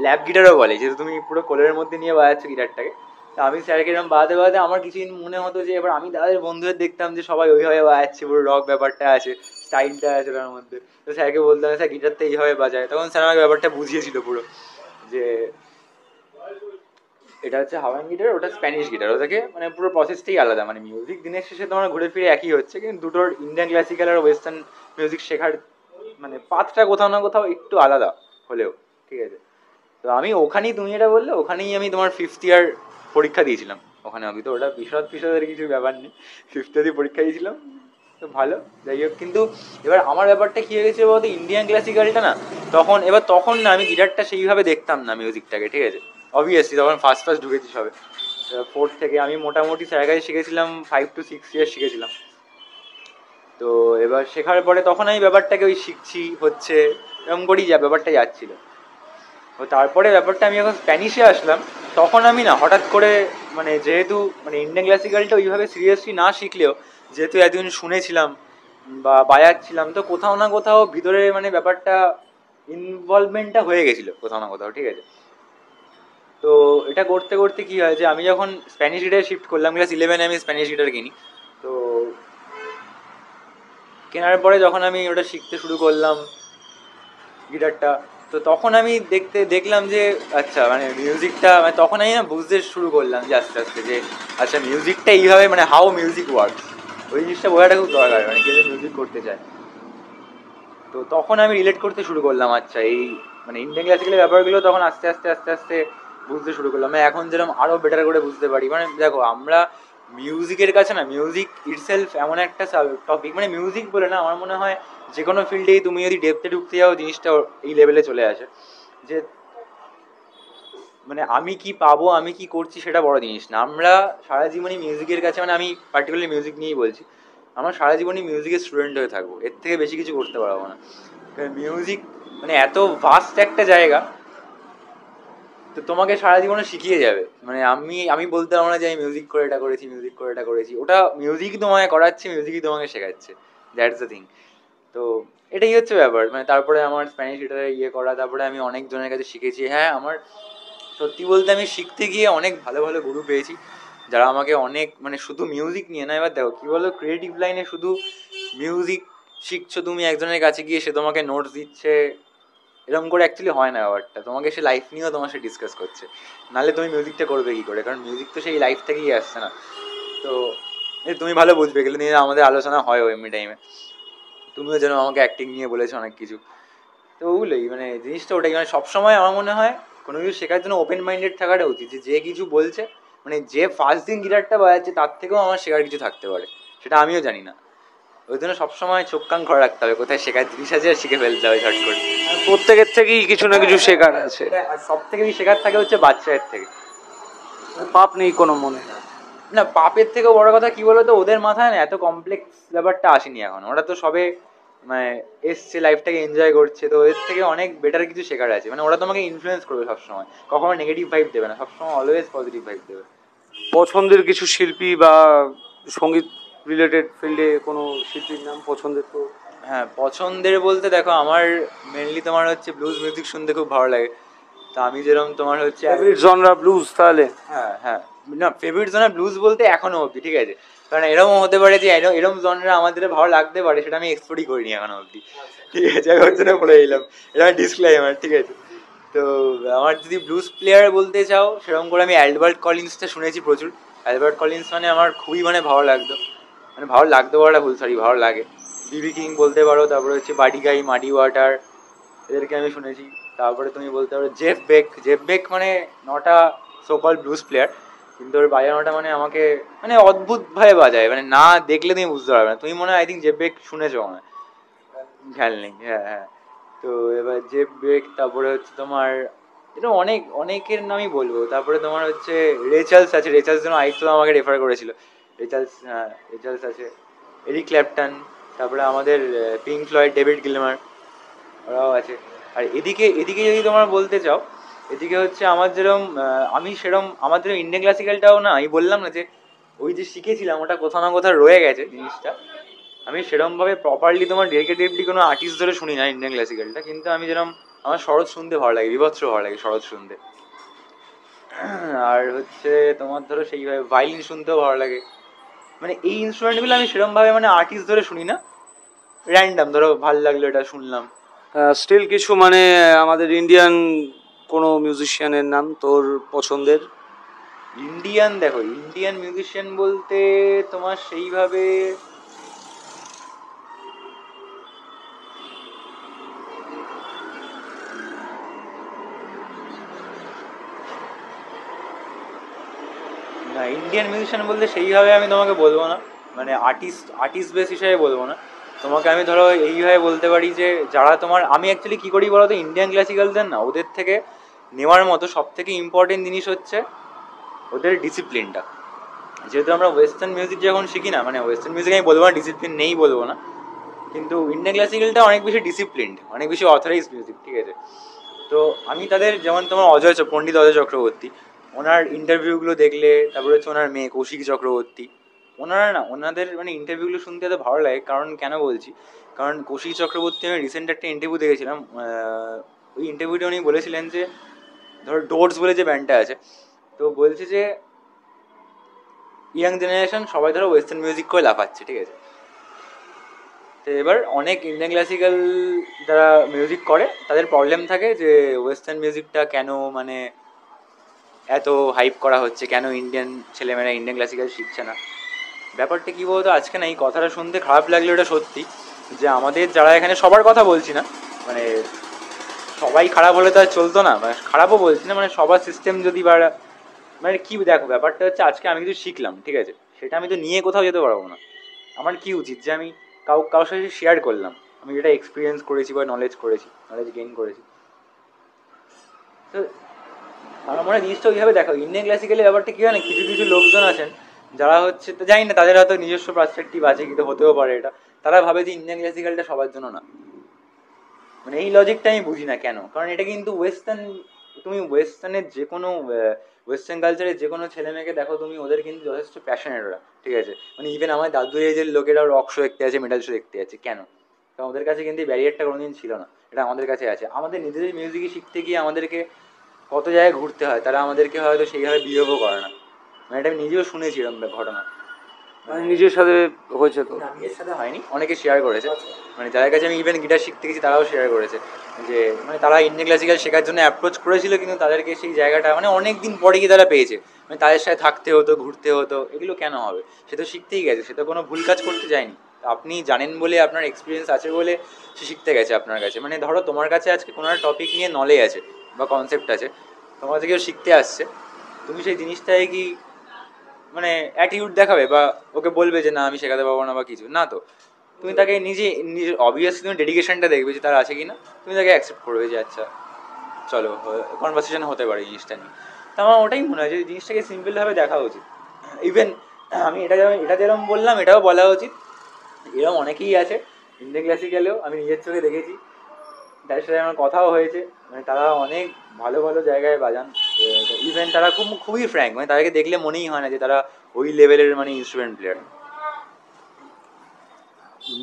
ল্যাব গিটারও বলে, যেহেতু তুমি পুরো কোলের মধ্যে নিয়ে বাজাচ্ছ গিটারটাকে। তো আমি স্যারকে এরকম বাজাতে বাজাতে আমার কিছুদিন মনে হতো যে এবার আমি তাদের বন্ধুদের দেখতাম যে সবাই ওইভাবে বাজাচ্ছে, পুরো রক ব্যাপারটা আছে, স্টাইলটা আছে তার মধ্যে। তো স্যারকে বলতাম স্যার গিটারটা এইভাবে বাজায়, তখন স্যার আমাকে ব্যাপারটা বুঝিয়েছিল পুরো, যে এটা হচ্ছে হাওয়াইন গিটার, ওটা স্প্যানিশ গিটার, ওটাকে মানে পুরো প্রসেসটাই আলাদা। মানে মিউজিক দিনের শেষে তোমার ঘুরে ফিরে একই হচ্ছে, কিন্তু দুটোর ইন্ডিয়ান ক্লাসিক্যাল আর ওয়েস্টার্ন মিউজিক শেখার মানে পাথটা কোথাও না কোথাও একটু আলাদা হলেও, ঠিক আছে। তো আমি ওখানেই, তুমি এটা বললে, ওখানেই আমি তোমার 5th ইয়ার পরীক্ষা দিয়েছিলাম ওখানে। আমি তো ওটা বিশদের কিছু ব্যাপার নেই, 5th ইয়ারই পরীক্ষা দিয়েছিলাম। তো ভালো, যাই হোক। কিন্তু এবার আমার ব্যাপারটা কী হয়ে গেছে বলতো, ইন্ডিয়ান ক্লাসিক্যালটা না তখন না আমি গিটারটা সেইভাবে দেখতাম না মিউজিকটাকে, ঠিক আছে। অবভিয়াসলি তখন ফার্স্ট ফার্স্ট ঢুকেছি সবে, 4th থেকে। আমি মোটামুটি স্যারের কাছে শিখেছিলাম 5 to 6 ইয়ার্স শিখেছিলাম। তো এবার শেখার পরে তখন আমি ব্যাপারটাকে ওই শিখছি হচ্ছে এরকম করেই যা ব্যাপারটা যাচ্ছিলো। তো তারপরে ব্যাপারটা আমি যখন স্প্যানিশে আসলাম, তখন আমি না হঠাৎ করে মানে যেহেতু মানে ইন্ডিয়ান ক্লাসিক্যালটা ওইভাবে সিরিয়াসলি না শিখলেও যেহেতু একদিন শুনেছিলাম বা বাজাচ্ছিলাম, তো কোথাও না কোথাও ভিতরে মানে ব্যাপারটা ইনভলভমেন্টটা হয়ে গেছিলো কোথাও না কোথাও, ঠিক আছে। তো এটা করতে করতে কী হয়, যে আমি যখন স্প্যানিশ গিটারে শিফট করলাম, ক্লাস 11-এ আমি স্প্যানিশ গিটার কিনি। তো কেনার পরে যখন আমি ওটা শিখতে শুরু করলাম গিটারটা, তো তখন আমি দেখলাম যে আচ্ছা মানে মিউজিকটা, মানে তখন আমি না বুঝতে শুরু করলাম যে আস্তে আস্তে যে আচ্ছা মিউজিকটা এইভাবে, মানে হাউ মিউজিক ওয়ার্কস, ওই জিনিসটা বোঝাটা খুব দরকার, মানে কেউ মিউজিক করতে চায়। তো তখন আমি রিলেট করতে শুরু করলাম, আচ্ছা এই মানে ইন্ডিয়ান ক্লাসিক্যালের ব্যাপারগুলো তখন আস্তে আস্তে আস্তে আস্তে বুঝতে শুরু করলাম। মানে এখন যেরকম আরও বেটার করে বুঝতে পারি। মানে দেখো আমরা মিউজিকের কাছে না, মিউজিক ইটসেলফ এমন একটা টপিক, মানে মিউজিক বলে না, আমার মনে হয় যে কোনো ফিল্ডেই তুমি যদি ডেপথে ঢুকতে যাও জিনিসটা এই লেভেলে চলে আসে, যে মানে আমি কি পাবো, আমি কি করছি সেটা বড় জিনিস না। আমরা সারা জীবনই মিউজিকের কাছে, মানে আমি পার্টিকুলারলি মিউজিক নিয়েই বলছি, আমরা সারা জীবনই মিউজিকের স্টুডেন্ট হয়ে থাকবো, এর থেকে বেশি কিছু করতে পারবো না। মিউজিক মানে এত ভাস্ট একটা জায়গা, তো তোমাকে সারা জীবনে শিখিয়ে যাবে। মানে আমি বলতে পারবো না যে আমি মিউজিক করে এটা করেছি, মিউজিক করে এটা করেছি, ওটা মিউজিকই তোমাকে করাচ্ছে, মিউজিকই তোমাকে শেখাচ্ছে, দ্যাটস দ্য থিং। তো এটাই হচ্ছে ব্যাপার। মানে তারপরে আমার স্প্যানিশ গিটারে ইয়ে করা, তারপরে আমি অনেক জনের কাছে শিখেছি। হ্যাঁ, আমার সত্যি বলতে আমি শিখতে গিয়ে অনেক ভালো ভালো গুরু পেয়েছি, যারা আমাকে অনেক মানে শুধু মিউজিক নিয়ে না, এবার দেখো কী বলো, ক্রিয়েটিভ লাইনে শুধু মিউজিক শিখছো তুমি একজনের কাছে গিয়ে, সে তোমাকে নোটস দিচ্ছে, এরকম করে অ্যাকচুয়ালি হয় না ব্যাপারটা, তোমাকে সে লাইফ নিয়েও তোমার সে ডিসকাস করছে, নাহলে তুমি মিউজিকটা করবে কী করে, কারণ মিউজিক তো সেই লাইফ থেকেই আসছে না। তো তুমি ভালো বুঝবে, এগুলো নিয়ে আমাদের আলোচনা হয় এমনি টাইমে, তুমিও যেন আমাকে অ্যাক্টিং নিয়ে বলেছো অনেক কিছু। তো ওগুলোই মানে জিনিসটা ওটাই, মানে সবসময় আমার মনে হয় কোনো কিছু শেখার জন্য ওপেন মাইন্ডেড থাকাটা উচিত, যে কিছু বলছে মানে যে ফার্স্ট দিন গিটারটা বাজাচ্ছে তার থেকেও আমার শেখার কিছু থাকতে পারে, সেটা আমিও জানি না। ওই জন্য সবসময় চোখ কান খোলা রাখতে হবে, কোথায় শেখার জিনিস আছে আর শিখে ফেলতে হবে ঝট করে। প্রত্যেকের থেকেই কিছু না কিছু শেখার আছে। আর সব থেকে বেশি শেখার থাকে হচ্ছে বাচ্চাদের থেকে। পাপ নেই কোনো মনে। না, পাপের থেকেও বড় কথা কি বলতো, ওদের মাথায় না এত কমপ্লেক্স ব্যাপারটা আসেনি এখন, ওরা তো সবে মানে এসছে, লাইফটাকে এনজয় করছে, তো ওদের থেকে অনেক বেটার কিছু শেখার আছে। মানে ওরা তোমাকে ইনফ্লুয়েন্স করবে সবসময়, কখনো নেগেটিভ ভাইব দেবে না, সবসময় অলওয়েজ পজিটিভ ভাইব দেবে। পছন্দের কিছু শিল্পী বা সঙ্গীত রিলেটেড ফিল্ডে কোনো শিল্পীর নাম পছন্দের? তো হ্যাঁ, পছন্দের বলতে দেখো আমার মেনলি তোমার হচ্ছে ব্লুজ মিউজিক শুনতে খুব ভালো লাগে। তা আমি যেরকম তোমার হচ্ছে ফেভারিট জনরা ব্লুজ তাহলে? হ্যাঁ হ্যাঁ, না ফেভারিট জনরা ব্লুজ বলতে এখনো অবধি, ঠিক আছে, কারণ এরকম হতে পারে যে এরকম জনরা আমাদের ভালো লাগতে পারে, সেটা আমি এক্সপ্লোরই করিনি এখনো অবধি, ঠিক আছে, আমি ওর জন্য বলে দিলাম, এটা ডিসক্লেইমার, ঠিক আছে। তো আমার যদি ব্লুজ প্লেয়ার বলতে চাও সেরকম করে আমি অ্যালবার্ট কলিন্সটা শুনেছি প্রচুর। অ্যালবার্ট কলিন্স মানে আমার খুবই মানে ভালো লাগতো, মানে ভালো লাগতো বলাটা ভুল, সরি, ভালো লাগে। বিবি কিং বলতে পারো, তারপরে হচ্ছে বাডি গাই, মাডি ওয়াটার, এদেরকে আমি শুনেছি। তারপরে তুমি বলতে পারো জেফ বেক। জেফ বেক মানে নটা সোকল ব্লুজ প্লেয়ার, কিন্তু ওর বাজানোটা মানে আমাকে মানে অদ্ভুতভাবে বাজায়, মানে না দেখলে তুমি বুঝতে পারবে না। তুমি মনে হয় আই থিঙ্ক জেফ বেক শুনেছো, মনে খেয়াল নেই। হ্যাঁ হ্যাঁ, তো এবার জেফ বেক, তারপরে হচ্ছে তোমার এটা অনেক অনেকের নামই বলবো। তারপরে তোমার হচ্ছে রেচালস আছে, রেচালস যেন আইসো আমাকে রেফার করেছিল, রেচালস, হ্যাঁ রেচালস আছে, এরিক ক্ল্যাপটন, তারপরে আমাদের পিঙ্ক ফ্লয়েড, ডেভিড গিলমার, ওরাও আছে। আর এদিকে এদিকে যদি তোমার বলতে চাও, এদিকে হচ্ছে আমার যেরকম আমি সেরকম আমার যেরকম ইন্ডিয়ান ক্লাসিক্যালটাও না, আমি বললাম না যে ওই যে শিখেছিলাম ওটা কোথাও না কোথাও রয়ে গেছে জিনিসটা। আমি সেরকমভাবে প্রপারলি তোমার ডেডিকেটেডলি কোনো আর্টিস্ট ধরে শুনি না ইন্ডিয়ান ক্লাসিক্যালটা, কিন্তু আমি যেরকম আমার শরৎ শুনতে ভালো লাগে, বিভৎস ভালো লাগে শরৎ শুনতে। আর হচ্ছে তোমার ধরো সেইভাবে ভায়োলিন শুনতেও ভালো লাগে। মানে এই ইনস্ট্রুমেন্টগুলো আমি সেরকমভাবে মানে আর্টিস্ট ধরে শুনি না, র্যান্ডাম ধরো ভালো লাগলো এটা শুনলাম। স্টিল কিছু মানে আমাদের ইন্ডিয়ান কোনো মিউজিশিয়ানের নাম তোর পছন্দের? ইন্ডিয়ান, দেখো ইন্ডিয়ান মিউজিশিয়ান বলতে তোমার সেইভাবে না, ইন্ডিয়ান মিউজিশিয়ান বলতে সেইভাবে আমি তোমাকে বলবো না, মানে আর্টিস্ট আর্টিস্ট বেস হিসাবে বলবো না তোমাকে। আমি ধরো এইভাবে বলতে পারি যে যারা তোমার, আমি অ্যাকচুয়ালি কী করি বলো তো, ইন্ডিয়ান ক্লাসিক্যালদের না ওদের থেকে নেওয়ার মতো সব থেকে ইম্পর্টেন্ট জিনিস হচ্ছে ওদের ডিসিপ্লিনটা। যেহেতু আমরা ওয়েস্টার্ন মিউজিক যখন শিখি না, মানে ওয়েস্টার্ন মিউজিক আমি বলবো না ডিসিপ্লিন নেই বলবো না, কিন্তু ইন্ডিয়ান ক্লাসিক্যালটা অনেক বেশি ডিসিপ্লিনড, অনেক বেশি অথরাইজ মিউজিক, ঠিক আছে। তো আমি তাদের যেমন তোমার পণ্ডিত অজয় চক্রবর্তী, ওনার ইন্টারভিউগুলো দেখলে, তারপরে হচ্ছে ওনার মেয়ে কৌশিকী চক্রবর্তী, ওনারা না ওনাদের মানে ইন্টারভিউগুলো শুনতে এত ভালো লাগে, কারণ কেন বলছি, কারণ কৌশিকী চক্রবর্তী আমি রিসেন্ট একটা ইন্টারভিউ দেখেছিলাম, ওই ইন্টারভিউটা উনি বলেছিলেন যে ধরো ডোরস বলে যে ব্যান্ডটা আছে, তো বলছে যে ইয়াং জেনারেশন সবাই ধরো ওয়েস্টার্ন মিউজিক করে লাফাচ্ছে, ঠিক আছে। তো এবার অনেক ইন্ডিয়ান ক্লাসিক্যাল যারা মিউজিক করে তাদের প্রবলেম থাকে যে ওয়েস্টার্ন মিউজিকটা কেন মানে এত হাইপ করা হচ্ছে, কেন ইন্ডিয়ান ছেলেমেয়েরা ইন্ডিয়ান ক্লাসিক্যাল শিখছে না। ব্যাপারটা কী বলতো, আজকে না এই কথাটা শুনতে খারাপ লাগলে ওটা সত্যি, যে আমাদের যারা এখানে, সবার কথা বলছি না, মানে সবাই খারাপ হলে তো আর চলতো না, মানে খারাপও বলছি না, মানে সবার সিস্টেম যদি বা মানে কি, দেখো ব্যাপারটা হচ্ছে আজকে আমি কিছু শিখলাম, ঠিক আছে, সেটা আমি তো নিয়ে কোথাও যেতে পারবো না। আমার কি উচিত যে আমি কারোর সাথে শেয়ার করলাম আমি যেটা এক্সপিরিয়েন্স করেছি বা নলেজ গেইন করেছি। তো আমার মনে হয় জিনিসটা ওইভাবে দেখো, ইন্ডিয়ান ক্লাসিক্যালের ব্যাপারটা কী হয় না, কিছু কিছু লোকজন আছেন যারা হচ্ছে, তো জানি না তাদের হয়তো নিজস্ব পার্সপেক্টিভ আছে, কিন্তু হতেও পারে এটা, তারা ভাবে যে ইন্ডিয়ান ক্লাসিক্যালটা সবার জন্য না। মানে এই লজিকটা আমি বুঝি না কেন, কারণ এটা কিন্তু ওয়েস্টার্ন, তুমি ওয়েস্টার্নের যে কোনো ওয়েস্টার্ন কালচারের যে কোনো ছেলে মেয়েকে দেখো তুমি, ওদের কিন্তু যথেষ্ট প্যাশনেট ওরা, ঠিক আছে। মানে ইভেন আমার দাদু এজের লোকেরাও রক শো দেখতে আছে, মেটাল শো দেখতে আছে, কেন? কারণ ওদের কাছে কিন্তু এই ব্যারিয়ারটা কোনোদিন ছিল না, এটা আমাদের কাছে আছে। আমাদের নিজেদের মিউজিকই শিখতে গিয়ে আমাদেরকে কত জায়গায় ঘুরতে হয়, তারা আমাদেরকে হয়তো সেইভাবে বিহেভও করে না, মানে এটা আমি নিজেও শুনেছি এরকম ঘটনা। মানে নিজের সাথে হয়েছে তো? না, নিজের সাথে হয়নি, অনেকে শেয়ার করেছে, মানে যাদের কাছে আমি ইভেন গিটার শিখতে গেছি তারাও শেয়ার করেছে যে মানে তারা ইন্ডিয়ান ক্লাসিক্যাল শেখার জন্য অ্যাপ্রোচ করেছিল, কিন্তু তাদেরকে সেই জায়গাটা মানে অনেক দিন পরে গিয়ে তারা পেয়েছে, মানে তাদের সাথে থাকতে হতো, ঘুরতে হতো, এগুলো কেন হবে? সে তো শিখতেই গেছে, সে তো কোনো ভুল কাজ করতে যায়নি। আপনি জানেন বলে, আপনার এক্সপিরিয়েন্স আছে বলে সে শিখতে গেছে আপনার কাছে। মানে ধরো তোমার কাছে আজকে কোনো একটা টপিক নিয়ে নলেজ আছে বা কনসেপ্ট আছে, তোমার কাছে কেউ শিখতে আসছে, তুমি সেই জিনিসটাই কি মানে অ্যাটিটিউড দেখাবে বা ওকে বলবে যে না আমি শেখাতে পারবো না বা কিছু না? তো তুমি তাকে নিজে নিজের অবভিয়াসলি তুমি ডেডিকেশনটা দেখবে যে তার আছে কি না, তুমি তাকে অ্যাকসেপ্ট করবে যে আচ্ছা চলো কনভারসেশন হতে পারে জিনিসটা নিয়ে। তো আমার ওটাই মনে হয় যে জিনিসটাকে সিম্পলভাবে দেখা উচিত। ইভেন আমি এটা যেরকম বললাম এটাও বলা উচিত, এরকম অনেকেই আছে ইন্ডিয়ান ক্লাসিক্যালেও, আমি নিজের চোখে দেখেছি, তাদের সাথে আমার কথাও হয়েছে, মানে তারা অনেক ভালো ভালো জায়গায় বাজান। ইভেন তারা খুবই ফ্র্যাঙ্ক, মানে তাদেরকে দেখলে মনেই হয় না যে তারা ওই লেভেলের মানে ইনস্ট্রুমেন্ট প্লেয়ার।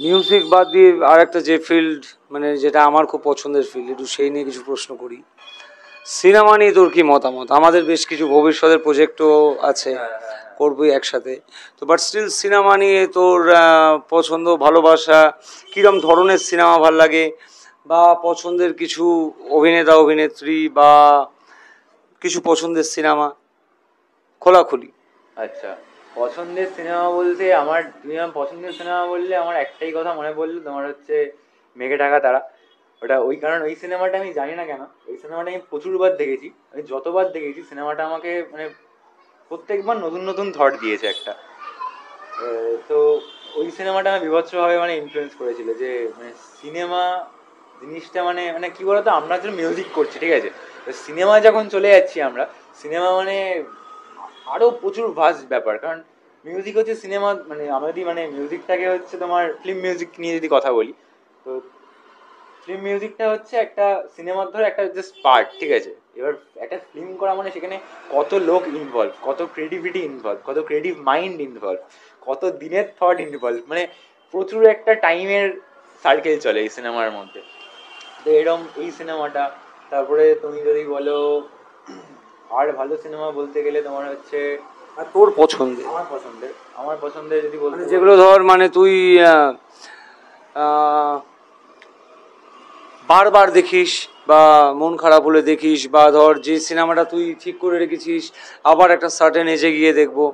মিউজিক বাদ দিয়ে আর একটা যে ফিল্ড, মানে যেটা আমার খুব পছন্দের ফিল্ড, একটু সেই নিয়ে কিছু প্রশ্ন করি। সিনেমা নিয়ে তোর কি মতামত? আমাদের বেশ কিছু ভবিষ্যতের প্রজেক্টও আছে, করবই একসাথে। তো বাট স্টিল সিনেমা নিয়ে তোর পছন্দ, ভালোবাসা, কীরকম ধরনের সিনেমা ভাল লাগে, বা পছন্দের কিছু অভিনেতা অভিনেত্রী বা কিছু পছন্দের সিনেমা, খোলাখুলি। আচ্ছা, পছন্দের সিনেমা বলতে আমার, তুমি আমার পছন্দের সিনেমা বললে আমার একটাই কথা মনে পড়লো, তোমার হচ্ছে মেঘে ঢাকা তারা। ওটা ওই কারণ ওই সিনেমাটা আমি জানি না কেন, ওই সিনেমাটা আমি প্রচুরবার দেখেছি, আমি যতবার দেখেছি সিনেমাটা আমাকে মানে প্রত্যেকবার নতুন নতুন থট দিয়েছে একটা। তো ওই সিনেমাটা আমার বিভৎসভাবে মানে ইনফ্লুয়েন্স করেছিল যে মানে সিনেমা জিনিসটা মানে মানে কি বলতো, আমরা যখন মিউজিক করছি ঠিক আছে, তো সিনেমা যখন চলে যাচ্ছি আমরা, সিনেমা মানে আরও প্রচুর ভাস্ট ব্যাপার। কারণ মিউজিক হচ্ছে সিনেমা, মানে আমরা যদি মানে মিউজিকটাকে হচ্ছে তোমার ফিল্ম মিউজিক নিয়ে যদি কথা বলি, তো ফিল্ম মিউজিকটা হচ্ছে একটা সিনেমার ধরো একটা জাস্ট পার্ট, ঠিক আছে? এবার একটা ফিল্ম করা মানে সেখানে কত লোক ইনভলভ, কত ক্রিয়েটিভিটি ইনভলভ, কত ক্রিয়েটিভ মাইন্ড ইনভলভ, কত দিনের থট ইনভলভ, মানে প্রচুর একটা টাইমের সার্কেল চলে এই সিনেমার মধ্যে। তো এরম এই সিনেমাটা। তারপরে তুমি যদি বলো আর ভালো সিনেমা বলতে গেলে তোমার হচ্ছে আর তোর পছন্দের, আমার পছন্দের যদি বলতে মানে যেগুলো ধর মানে তুই আহ, বারবার দেখিস, বা মন খারাপ হলে দেখিস, বা ধর যে সিনেমাটা তুই ঠিক করে রেখেছিস আবার একটা সার্টেন এজে গিয়ে দেখবো,